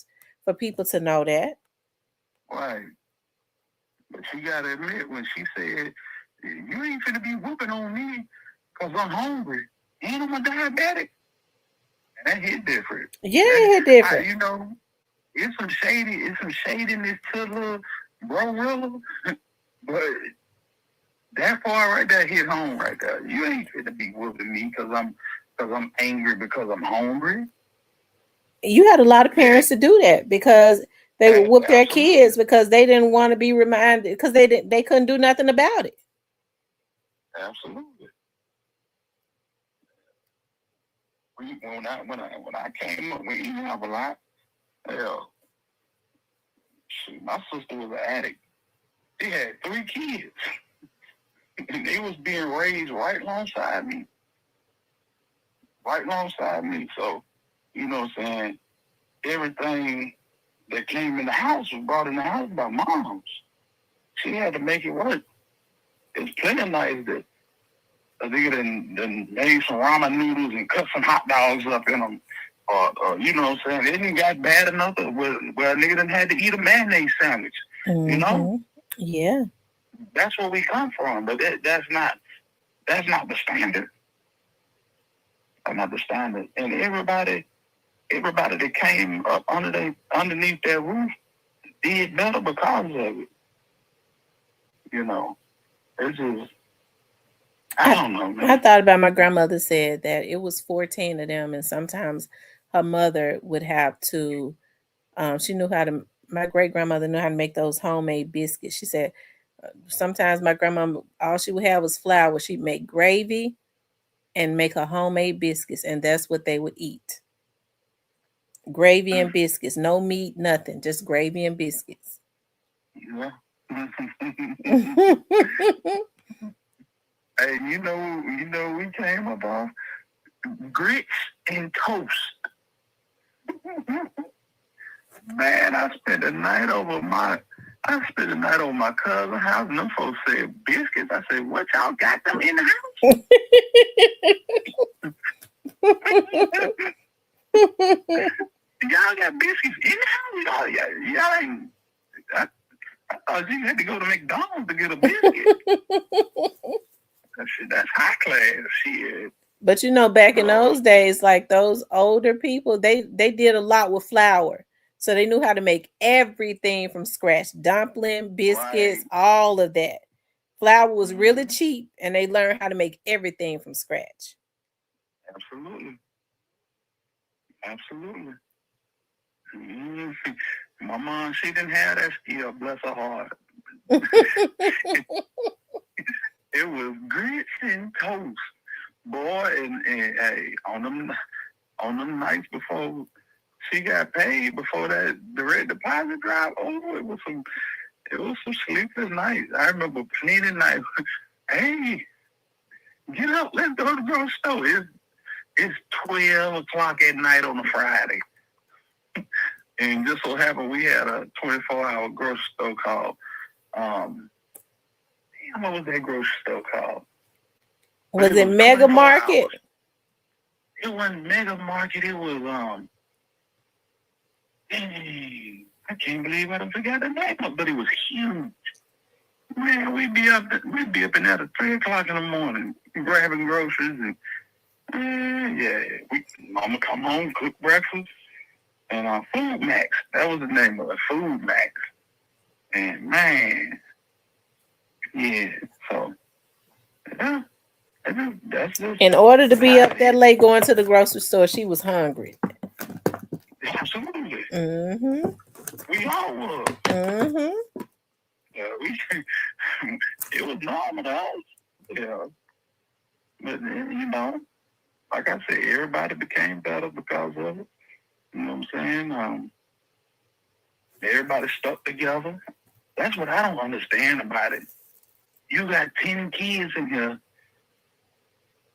for people to know that. Right. But she got to admit, when she said, you ain't finna be whooping on me because I'm hungry and I'm a diabetic. And that hit different. Yeah, That, it different. it's some shadiness to little bro, but that part right there hit home right there. You ain't finna be whooping me because I'm angry because I'm hungry. You had a lot of Yeah, parents to do that, because they would whoop their absolutely. kids because they didn't want to be reminded, because they couldn't do nothing about it. Absolutely. When I came up, we didn't have a lot. Hell, shoot, my sister was an addict. She had 3 kids, and they was being raised right alongside me. So, you know what I'm saying? Everything that came in the house was brought in the house by moms. She had to make it work. It's plenty of nights that a nigga done made some ramen noodles and cut some hot dogs up in them. Or you know what I'm saying? It didn't got bad enough where a nigga done had to eat a mayonnaise sandwich. You know? Mm-hmm. Yeah. That's where we come from. But that's not the standard. That's not the standard. And everybody that came up underneath that roof did better because of it. You know, it's just, I I, don't know, I man. thought about, my grandmother said that it was 14 of them, and sometimes her mother would have to, she knew how to, my great grandmother knew how to make those homemade biscuits. She said sometimes my grandma, all she would have was flour. She'd make gravy and make her homemade biscuits, and that's what they would eat. Gravy and biscuits, no meat, nothing, just gravy and biscuits. Yeah. Hey, we came up off grits and toast. Man, I spent the night over my cousin's house, and them folks said biscuits. I said, what, y'all got them in the house? Y'all got biscuits in the house? Y'all ain't. I, I thought you had to go to McDonald's to get a biscuit. That's high class shit. But back in those days, like those older people, they did a lot with flour. So they knew how to make everything from scratch. Dumpling, biscuits, Right. all of that. Flour was really Mm-hmm. cheap, and they learned how to make everything from scratch. Absolutely. Absolutely. Mm-hmm. My mom, she didn't have that skill, bless her heart. It was grits and toast, boy, and hey, on them nights before she got paid before the red deposit drop. Oh, it was some sleepless nights. I remember plenty nights. Hey, get up, let's go to the grocery store. It's 12 o'clock at night on a Friday. And just so happened we had a 24-hour grocery store called, what was that grocery store called? Was it Mega Market? Hours. It wasn't Mega Market. It was, I can't believe I forgot the name of it, but it was huge. Man, we'd be up in there at 3 o'clock in the morning grabbing groceries and mama come home, cook breakfast, and Food Max. That was the name of it, Food Max. And man, yeah, so that's just in order to be up that late going to the grocery store, she was hungry. Absolutely. Mm-hmm. We all was. Mm-hmm. Yeah, it was normal to us. Yeah. But then, like I said, everybody became better because of it. You know what I'm saying? Everybody stuck together. That's what I don't understand about it. You got 10 kids in here.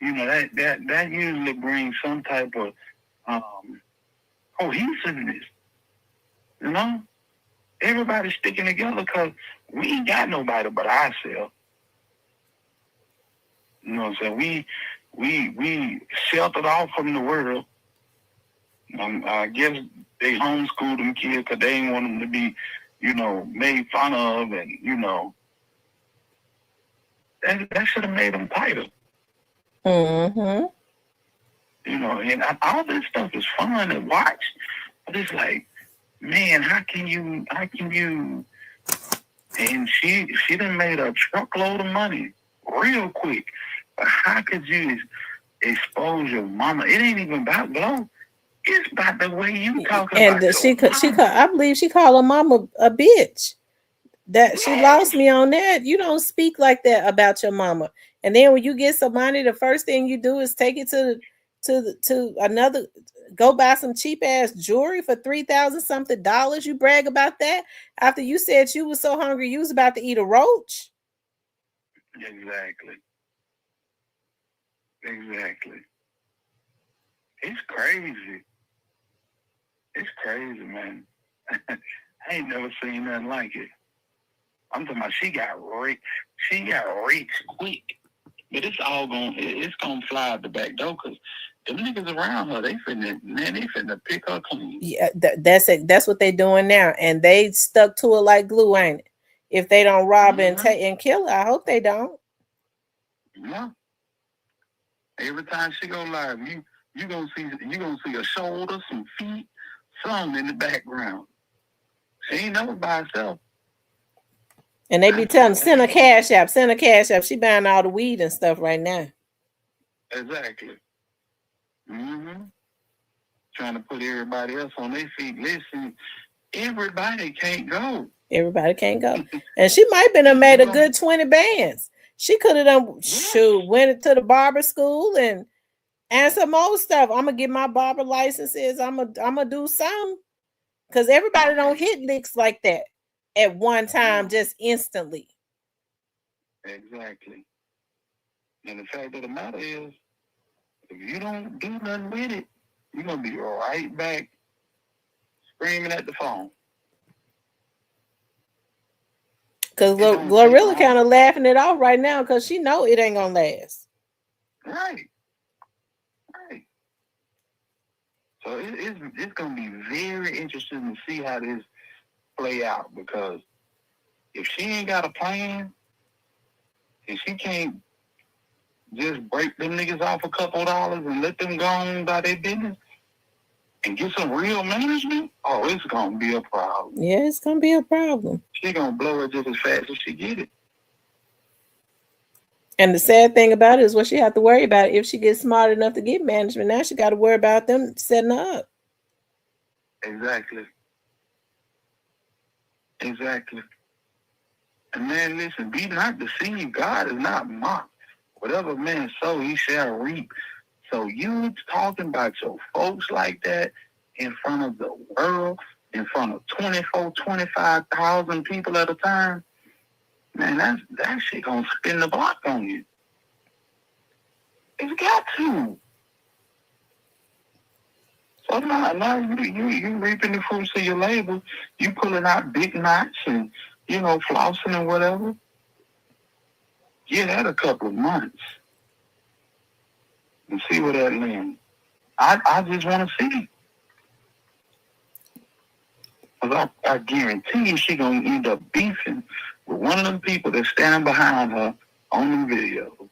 That usually brings some type of cohesiveness. Everybody's sticking together because we ain't got nobody but ourselves. You know what I'm saying? We sheltered off from the world. I guess they homeschooled them kids because they didn't want them to be, made fun of, and that should have made them tighter. Mm-hmm. And all this stuff is fun to watch, but it's like, man, how can you? And she done made a truckload of money real quick. But how could you expose your mama? It ain't even about Glow. It's about the way you talk about and she I believe she called her mama a bitch. That she lost me on that. You don't speak like that about your mama. And then when you get some money, the first thing you do is take it to another, go buy some cheap ass jewelry for $3,000 something. You brag about that after you said you was so hungry you was about to eat a roach. Exactly. It's crazy. It's crazy, man. I ain't never seen nothing like it. I'm talking about she got rich. She got rich quick. But it's gonna fly out the back door because the niggas around her, they finna pick her clean. Yeah, that's it. That's what they doing now. And they stuck to it like glue, ain't it? If they don't rob and take and kill her, I hope they don't. Yeah. Every time she go live, you gonna see a shoulder, some feet, something in the background. She ain't never by herself. And they be telling them, send a cash app. She buying all the weed and stuff right now. Exactly. Mm-hmm. Trying to put everybody else on their feet. Listen, everybody can't go. And she might have been made a good 20 bands. She could have done went to the barber school and some old stuff. I'm gonna get my barber licenses. I'm gonna do some. Because everybody don't hit licks like that at one time, just instantly. Exactly. And the fact of the matter is, if you don't do nothing with it, you're going to be right back screaming at the phone. Because Glorilla kind of laughing it off right now because she know it ain't going to last. Right. So it's going to be very interesting to see how this play out, because if she ain't got a plan, and she can't just break them niggas off a couple of dollars and let them go on by their business and get some real management, it's going to be a problem. Yeah, it's going to be a problem. She going to blow it just as fast as she get it. And the sad thing about it is what she have to worry about if she gets smart enough to get management. Now she got to worry about them setting her up. Exactly. And man, listen, be not deceived. God is not mocked. Whatever man sow, he shall reap. So you talking about your folks like that, in front of the world, in front of 24, 25,000 people at a time, man, that shit gonna spin the block on you. It's got to. So now you reaping the fruits of your labor. You pulling out big knots and flossing and whatever. Give that a couple of months and see where that lands. I just want to see. Because I guarantee you she going to end up beefing with one of them people that's standing behind her on the video.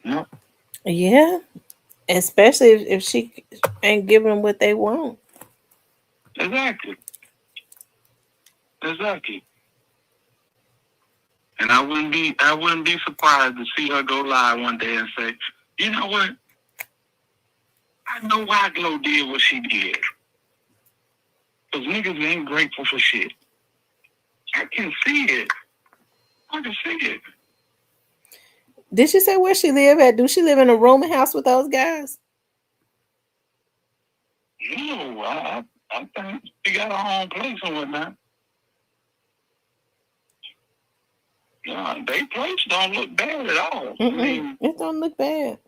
Yep. Yeah. Especially if she ain't giving them what they want. Exactly. And I wouldn't be surprised to see her go live one day and say, you know what? I know why Glow did what she did. Because niggas ain't grateful for shit. I can see it. Did she say where she live at? Do she live in a rooming house with those guys? No, I think she got her own place and whatnot. Yeah, they place don't look bad at all. I mean, it don't look bad.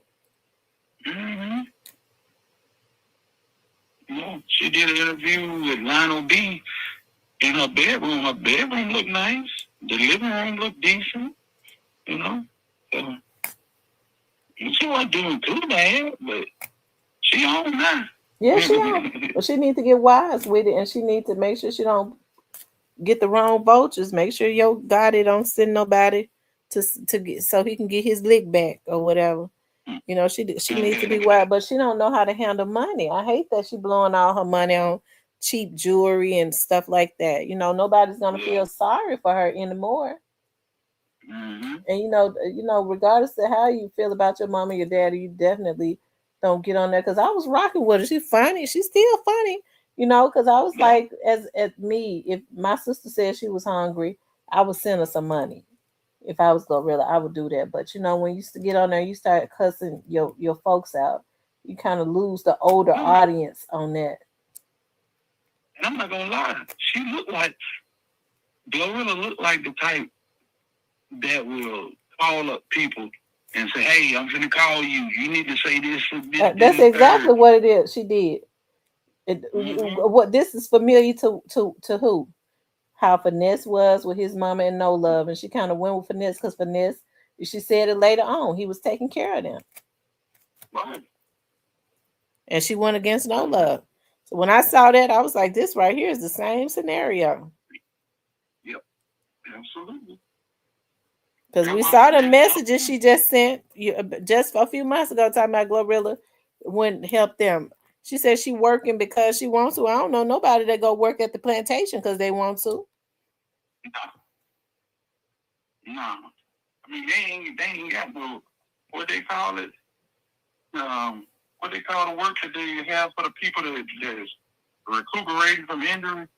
Mm-hmm. Yeah, she did an interview with Lionel B in her bedroom. Her bedroom looked nice. The living room looked decent. So she wasn't doing too bad, but she on now. Yeah, she on. But she needs to get wise with it, and she needs to make sure she don't get the wrong vultures. Make sure your Gotti don't send nobody to get so he can get his lick back or whatever. She needs to be wise, but she don't know how to handle money. I hate that she blowing all her money on cheap jewelry and stuff like that. Nobody's gonna feel sorry for her anymore. Mm-hmm. And regardless of how you feel about your mom and your daddy, you definitely don't get on there. Because I was rocking with her. She's funny. She's still funny. Because I was like, as me, if my sister said she was hungry, I would send her some money. If I was Glorilla, I would do that. But when you used to get on there, you start cussing your folks out. You kind of lose the older audience on that. And I'm not gonna lie, she looked like Glorilla looked like the type that will call up people and say, "Hey, I'm gonna call you. You need to say this." That's exactly what it is. She did. What this is familiar to who? How Finesse was with his mama and No Love, and she kind of went with Finesse because Finesse, she said it later on, he was taking care of them. Right. And she went against No Love. So when I saw that, I was like, this right here is the same scenario. Yep, absolutely. Because we saw the messages she just sent just a few months ago talking about Glorilla wouldn't help them. She said she working because she wants to. I don't know nobody that go work at the plantation because they want to. No. I mean, they ain't got no, what they call it, what they call the work that they have for the people that's recuperating from injury.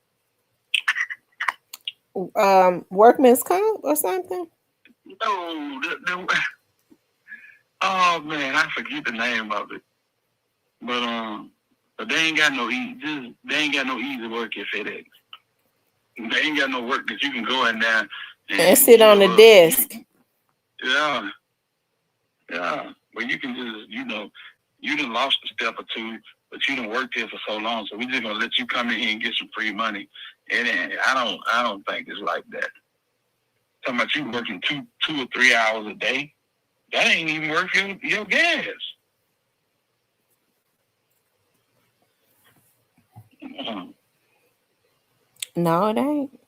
Workman's comp or something? No, oh man, I forget the name of it. But they ain't got no easy work at FedEx. They ain't got no work that you can go in there and sit on the desk. Yeah. But you can just, you done lost a step or two, but you done worked here for so long, so we just gonna let you come in here and get some free money. And I don't think it's like that. Talking about you working 2 or 3 hours a day, that ain't even worth your gas. No, it ain't.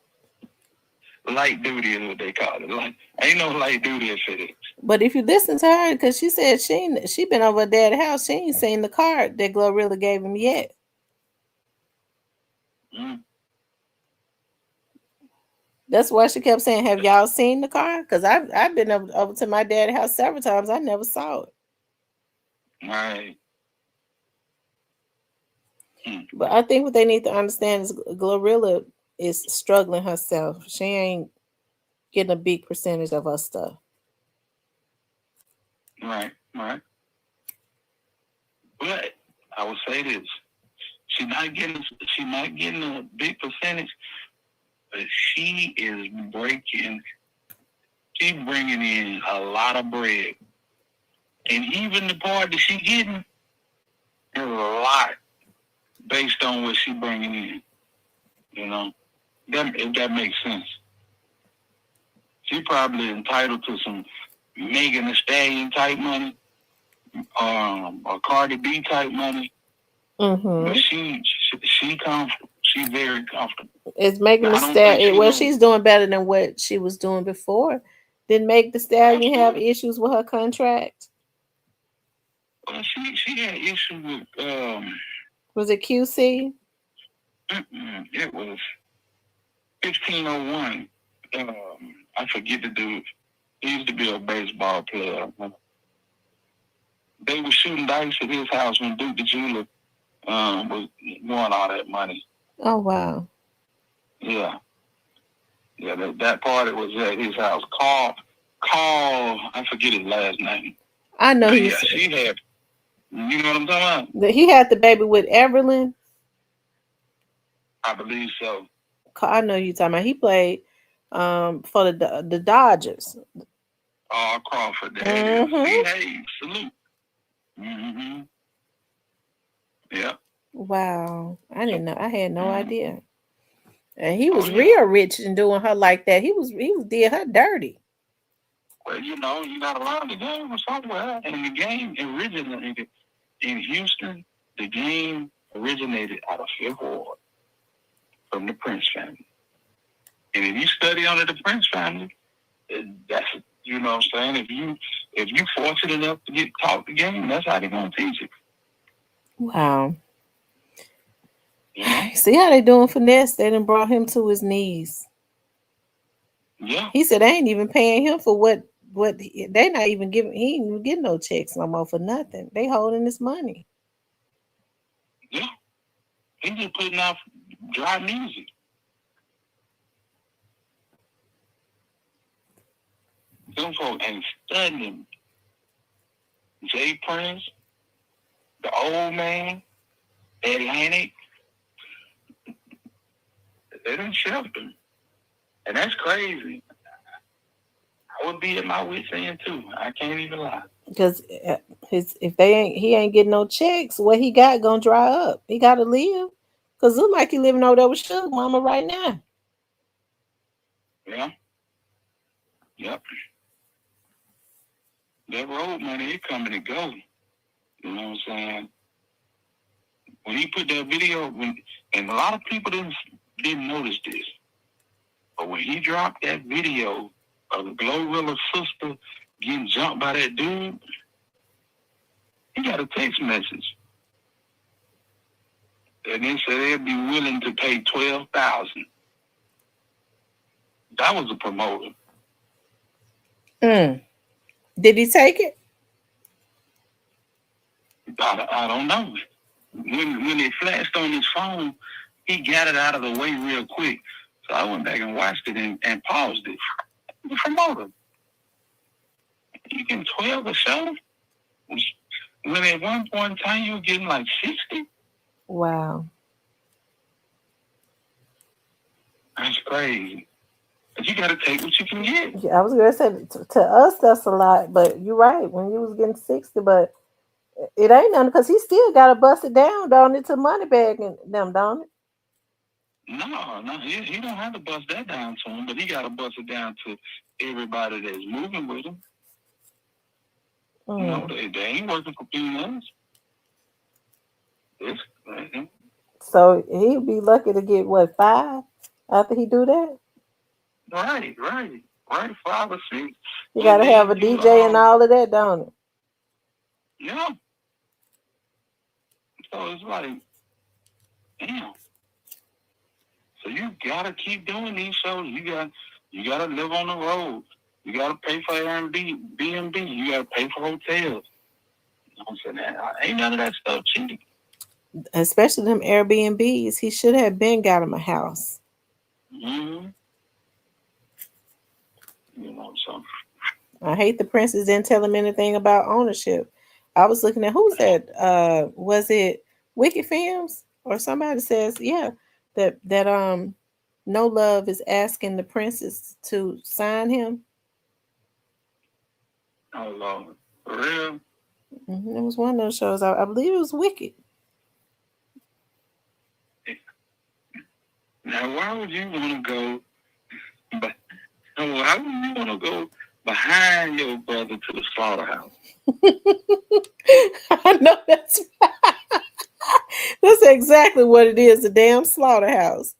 Light duty is what they call it. Like, ain't no light duty at FedEx. But if you listen to her, because she said she been over at Dad's house, she ain't seen the card that Glorilla gave him yet. That's why she kept saying, "Have y'all seen the card?" Because I've been over to my dad's house several times. I never saw it. Right. But I think what they need to understand is Glorilla is struggling herself. She ain't getting a big percentage of her stuff. Right. But I would say this: she not getting a big percentage, but she is breaking. She bringing in a lot of bread, and even the part that she getting is a lot based on what she bringing in. You know, if that makes sense. She probably entitled to some Megan Thee Stallion type money, or Cardi B type money. But she comfortable. She's very comfortable. It's Megan Thee Stallion. Well, she's doing better than what she was doing before. Didn't Megan Thee Stallion have issues with her contract? Well, she had issues with Was it QC? It was 1501. I forget the dude. He used to be a baseball player. They were shooting dice at his house when Duke the Jeweler was won all that money. Oh wow. Yeah. Yeah, that party was at his house. Carl, I forget his last name. I know he had, you know what I'm talking about? He had the baby with Everlyn. I believe so. I know you talking about. He played for the Dodgers. Crawford. There Hey, salute. Yeah. Wow. I didn't know. I had no idea. And he was real rich and doing her like that. He did her dirty. Well, you got to learn the game from somewhere. And the game originated in Houston. The game originated out of Fifth Ward from the Prince family. And if you study under the Prince family, that's, you know what I'm saying? If you fortunate enough to get taught the game, that's how they're going to teach it. Wow. Yeah. See how they doing finesse? They done brought him to his knees. Yeah. He said they ain't even paying him for what they not even giving. He ain't even getting no checks no more for nothing. They holding his money. Yeah. He just putting out dry music. Them folks ain't studying. Jay Prince, the old man, Atlantic, they done shelved him. And that's crazy. I would be at my wit's end too. I can't even lie. Because he ain't getting no checks, what he got gonna dry up. He got to live. Cause look like he living over there with Sugar Mama right now. Yeah. Yep. That road money, it coming and go. You know what I'm saying? When he put that video, and a lot of people didn't notice this, but when he dropped that video of Glorilla's sister getting jumped by that dude, he got a text message. And they said they'd be willing to pay $12,000. That was a promoter. Did he take it? I don't know. When it flashed on his phone, he got it out of the way real quick. So I went back and watched it and paused it. The promoter. You getting 12 a show? When at one point in time you were getting like 60? Wow. That's crazy. But you got to take what you can get. I was going to say, to us, that's a lot. But you're right. When you was getting 60, but it ain't nothing because he still got to bust it down, don't it, to Moneybag and them, don't it? No, he don't have to bust that down to him, but he got to bust it down to everybody that's moving with him. You know, they ain't working for peanuts. So he'd be lucky to get, what, 5 after he do that? Right, 5 or 6. You got to have a DJ and all of that, don't it? Yeah. So it's like, damn. So you gotta keep doing these shows. You gotta live on the road. You gotta pay for Airbnb. You gotta pay for hotels. You know what I'm saying? Ain't none of that stuff cheap. Especially them Airbnbs. He should have been got him a house. Mm-hmm. You know, so I hate the Princess didn't tell him anything about ownership. I was looking at who's that? Was it Wicked Films or somebody says, yeah, that No Love is asking the princess to sign him. Oh Lord, for real? It was one of those shows. I believe it was Wicked. Now, why would you want to go? But why would you want to go behind your brother to the slaughterhouse? I know that's exactly what it is. The damn slaughterhouse.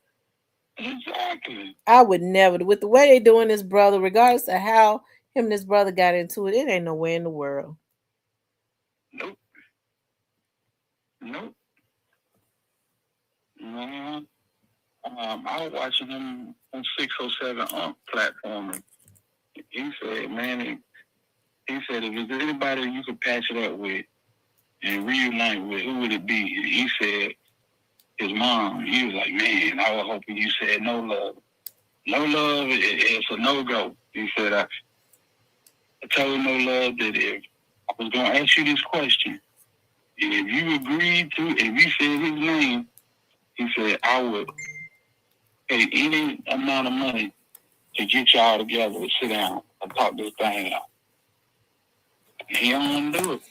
Exactly. I would never, with the way they doing his brother, regardless of how him and his brother got into it, it ain't nowhere in the world. Nope. Nope. Man, I was watching him on 607 platform. And he said, man, he said, if there's anybody you could patch it up with and reunite with, who would it be? And he said, his mom. He was like, man, I was hoping you said No Love. No Love is a no-go. He said, I told No Love that if I was going to ask you this question, and if you agreed to, if you said his name, he said, I would pay any amount of money to get y'all together to sit down and talk this thing out. And he don't want to do it.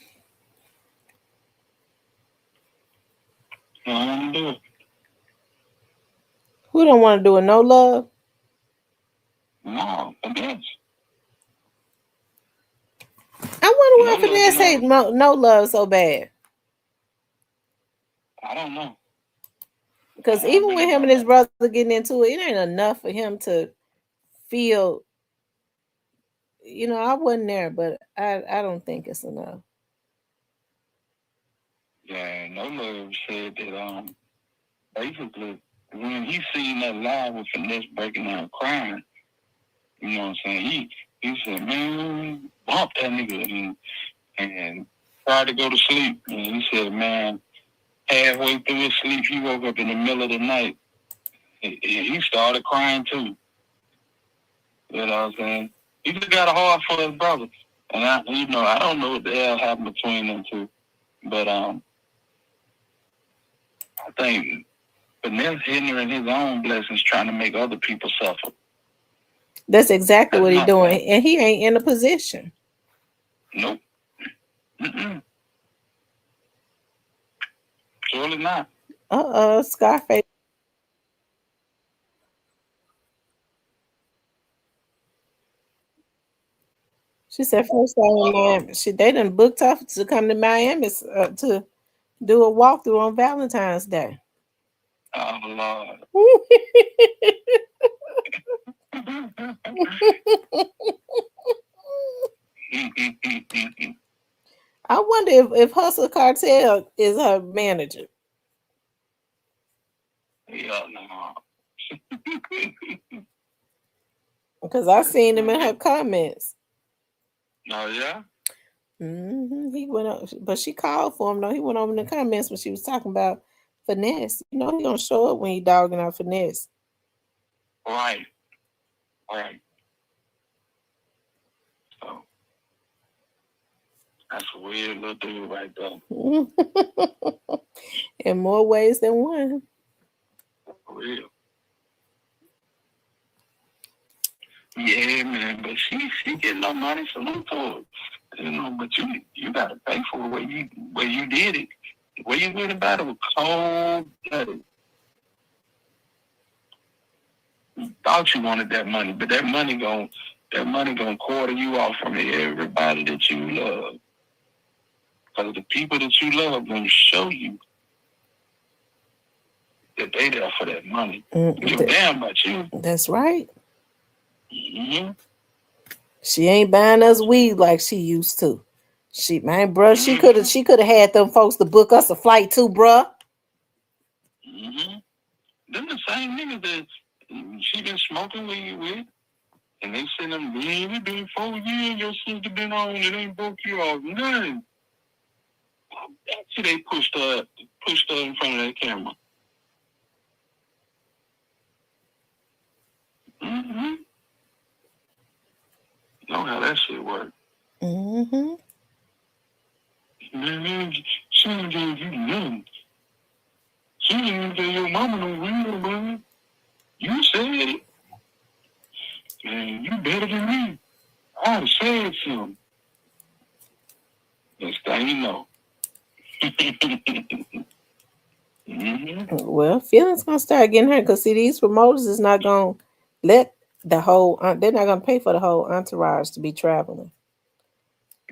He don't want to do it. Who don't want to do it? No Love? No, but yes. I wonder No why Finesse hate Love, No Love so bad. I don't know. Because I even with really him and don't his know. brother getting into it, it ain't enough for him to feel. I wasn't there, but I don't think it's enough. Yeah, No Love said that basically when he seen that live with Finesse breaking down crying, you know what I'm saying? He said, man, bump that nigga and tried to go to sleep. And he said, man, halfway through his sleep, he woke up in the middle of the night and he started crying too. You know what I'm saying? He just got a heart for his brother. And I don't know what the hell happened between them two. But I think Finesse hindering his own blessings trying to make other people suffer. That's exactly That's what he's my doing. thing. And he ain't in a position. Nope. Mm-mm. Surely not. Scarface. She said first time in Miami. They done booked off to come to Miami to do a walkthrough on Valentine's Day. Oh, Lord. I wonder if Hustle Cartel is her manager. Yeah, no. Because I seen him in her comments. Oh, yeah? He went up, but she called for him though. He went over in the comments when she was talking about Finesse. He gonna show up when he dogging out Finesse. Right. Right. So, that's a weird little dude right there. In more ways than one. For real. Yeah, man, but she getting no money, salute to her. But you gotta pay for the way you did it. The way you went about it was cold blooded. You thought you wanted that money, but that money gonna quarter you off from everybody that you love. Because the people that you love gonna show you that they there for that money. Give a damn about you. That's right. Mm-hmm. She ain't buying us weed like she used to. Man, bruh, Mm-hmm. she could have had them folks to book us a flight too, bruh. Mm-hmm. Them the same niggas that she been smoking weed with. And they send them, man, we been 4 years, your sister been on, it ain't broke you off, nothing. Actually, they pushed her in front of that camera. Mm-hmm. You know how that shit work. Mm-hmm. Man, she ain't gave you nothing. She didn't even tell your mama no real, man. You said it. Man, you better than me. I said something. Next thing you know. Well, feelings gonna start getting hurt because see, these promoters is not gonna let the whole. They're not gonna pay for the whole entourage to be traveling.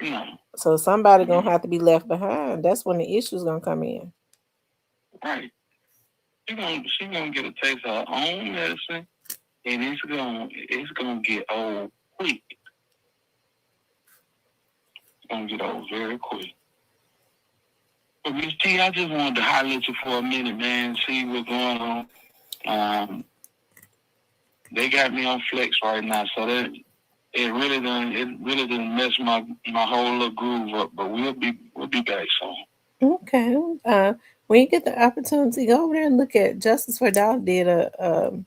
No. So somebody gonna have to be left behind. That's when the issues gonna come in. Right. She gonna get a taste of her own medicine, and it's gonna get old quick. It's gonna get old very quick. But Miss T, I just wanted to holler at you for a minute, man. See what's going on. They got me on flex right now, so that it really done mess my whole little groove up. But we'll be back soon. Okay. When you get the opportunity, go over there and look at Justice for Dog did a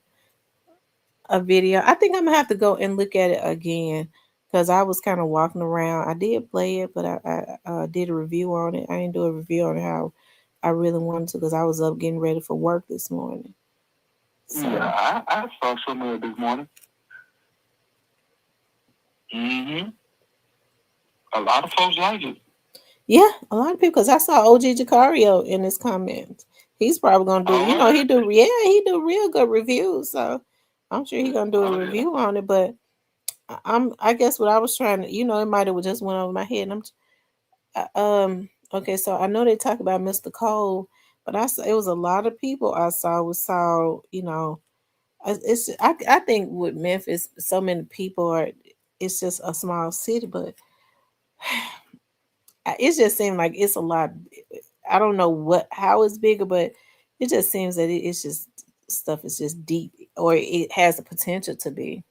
video. I think I'm gonna have to go and look at it again because I was kind of walking around. I did play it, but I did a review on it. I didn't do a review on how I really wanted to because I was up getting ready for work this morning. So. Yeah, I saw some of it this morning. A lot of folks like it. Yeah, a lot of people. Because I saw OG Jacario in his comments. He's probably gonna do. He do real good reviews. So I'm sure he's gonna do a review on it. But I guess what I was trying to, it might have just went over my head. And okay, so I know they talk about Mr. Cole, but I saw it was a lot of people I saw. I think with Memphis, so many people are. It's just a small city, but it just seems like it's a lot. I don't know how it's bigger, but it just seems that it's just stuff is just deep, or it has the potential to be.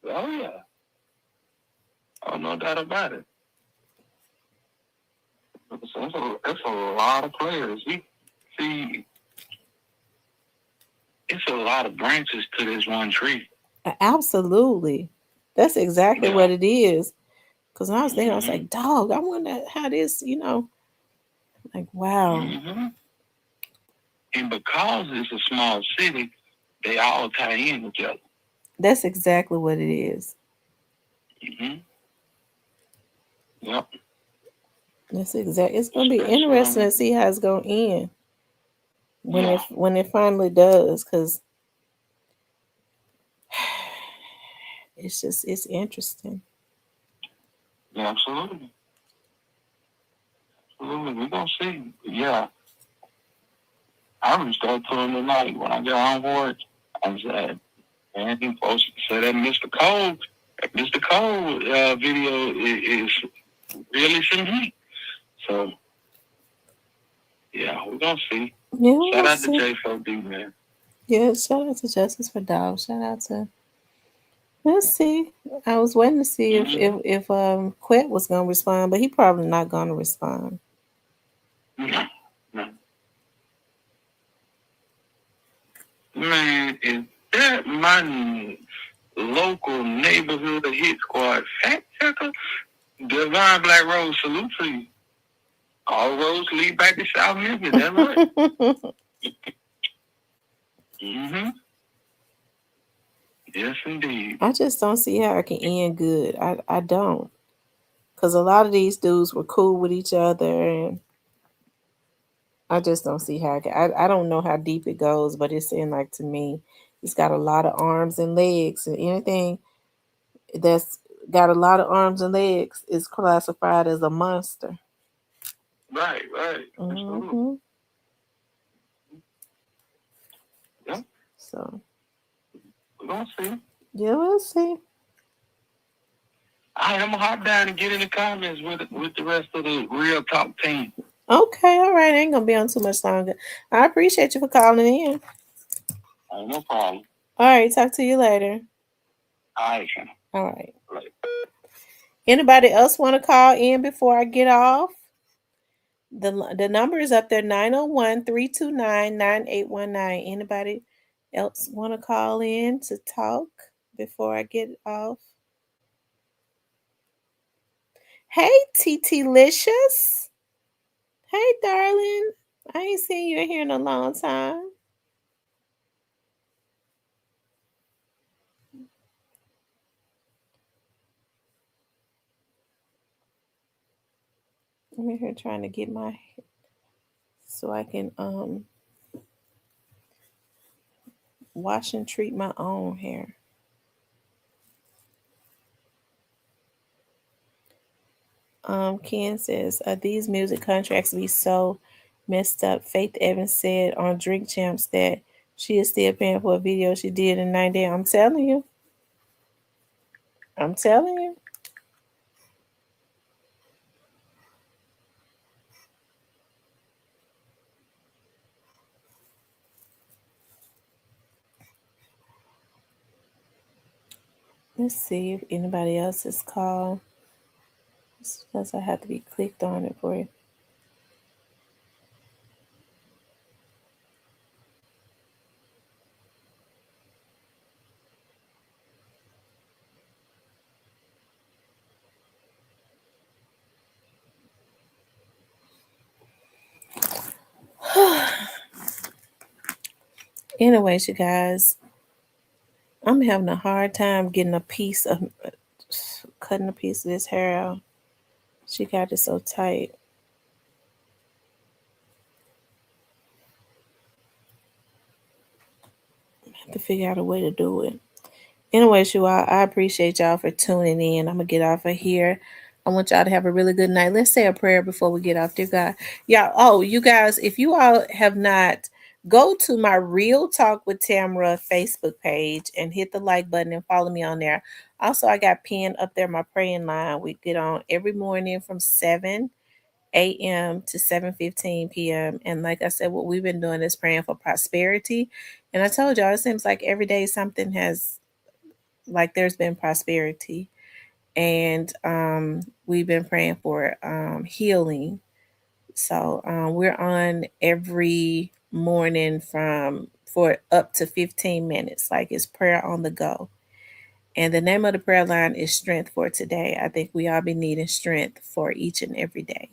Oh yeah, oh no doubt about it. It's a lot of players. See, it's a lot of branches to this one tree. Absolutely, that's exactly what it is. Because when I was thinking, I was like, dog, I wonder how this, like, wow. And because it's a small city, they all tie in together. That's exactly what it is. Yep. That's exactly. It's gonna be interesting to see how it's gonna end when it finally does, because it's interesting. Yeah, absolutely. Absolutely. We're gonna see. Yeah. I reached out to him tonight when I got on board. I said, man, he supposed to say that Mr. Cole video is really some heat. So yeah, we're gonna see. Yeah, shout out to J4D, man. Yeah, shout out to Justice for Dogs. Shout out to. Let's see. I was waiting to see if Quet was gonna respond, but he probably not gonna respond. No. Man, is that my local neighborhood hit squad fact checker? Divine Black Rose, salute to you. All roads lead back to South Memphis. That's right. Yes, indeed. I just don't see how it can end good. I don't. Because a lot of these dudes were cool with each other, and I just don't see how it can. I don't know how deep it goes, but it seemed like to me, it's got a lot of arms and legs, and anything that's got a lot of arms and legs is classified as a monster. Right. Mm-hmm. Yeah. So we're gonna see. Yeah, we'll see. All right, I'm gonna hop down and get in the comments with the rest of the real talk team. Okay, all right. I ain't gonna be on too much longer. I appreciate you for calling in. No problem. All right, talk to you later. All right. All right. Anybody else want to call in before I get off? The number is up there, 901-329-9819. Anybody else want to call in to talk before I get off? Hey, TT Licious. Hey, darling. I ain't seen you in here in a long time. I'm in here trying to get my so I can wash and treat my own hair. Ken says, these music contracts be so messed up. Faith Evans said on Drink Champs that she is still paying for a video she did in 90 days. I'm telling you. I'm telling you. Let's see if anybody else is called. Because I have to be clicked on it for you. Anyways, you guys, I'm having a hard time getting a piece of cutting a piece of this hair out. She got it so tight. I have to figure out a way to do it. Anyways, you all, I appreciate y'all for tuning in. I'm gonna get off of here. I want y'all to have a really good night. Let's say a prayer before we get off, dear God. Y'all, oh, you guys, if you all have not, go to my Real Talk with Tamara Facebook page and hit the like button and follow me on there. Also, I got pinned up there my praying line. We get on every morning from 7 a.m. to 7:15 p.m. And like I said, what we've been doing is praying for prosperity. And I told y'all, it seems like every day something has, like, there's been prosperity. And we've been praying for healing. So we're on every morning from for up to 15 minutes. Like, it's prayer on the go. And the name of the prayer line is Strength for Today. I think we all be needing strength for each and every day.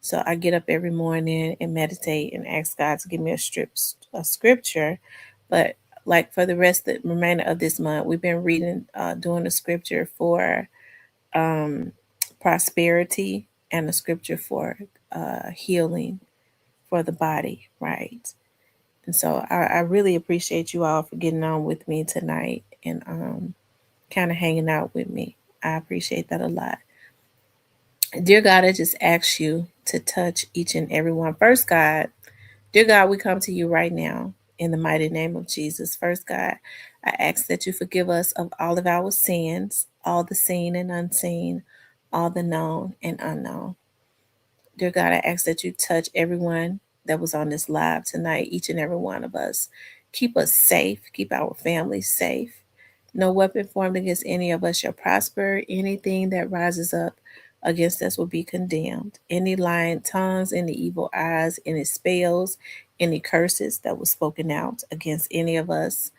So I get up every morning and meditate and ask God to give me a scripture. But like for the rest of the remainder of this month, we've been reading, doing the scripture for um, prosperity and the scripture for healing for the body, right? And so I really appreciate you all for getting on with me tonight and kind of hanging out with me. I appreciate that a lot. Dear God, I just ask you to touch each and every one. First, God, dear God, we come to you right now in the mighty name of Jesus. First, God, I ask that you forgive us of all of our sins, all the seen and unseen, all the known and unknown. Dear God, I ask that you touch everyone that was on this live tonight, each and every one of us. Keep us safe, keep our families safe. No weapon formed against any of us shall prosper. Anything that rises up against us will be condemned. Any lying tongues, any evil eyes, any spells, any curses that was spoken out against any of us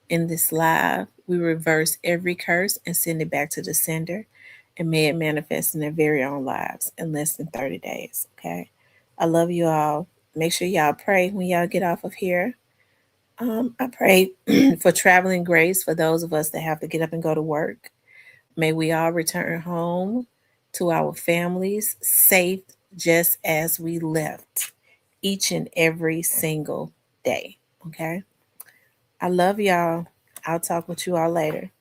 in this live, we reverse every curse and send it back to the sender, and may it manifest in their very own lives in less than 30 days. Okay. I love you all. Make sure y'all pray when y'all get off of here. I pray for traveling grace for those of us that have to get up and go to work. May we all return home to our families safe just as we left each and every single day. Okay. I love y'all. I'll talk with you all later.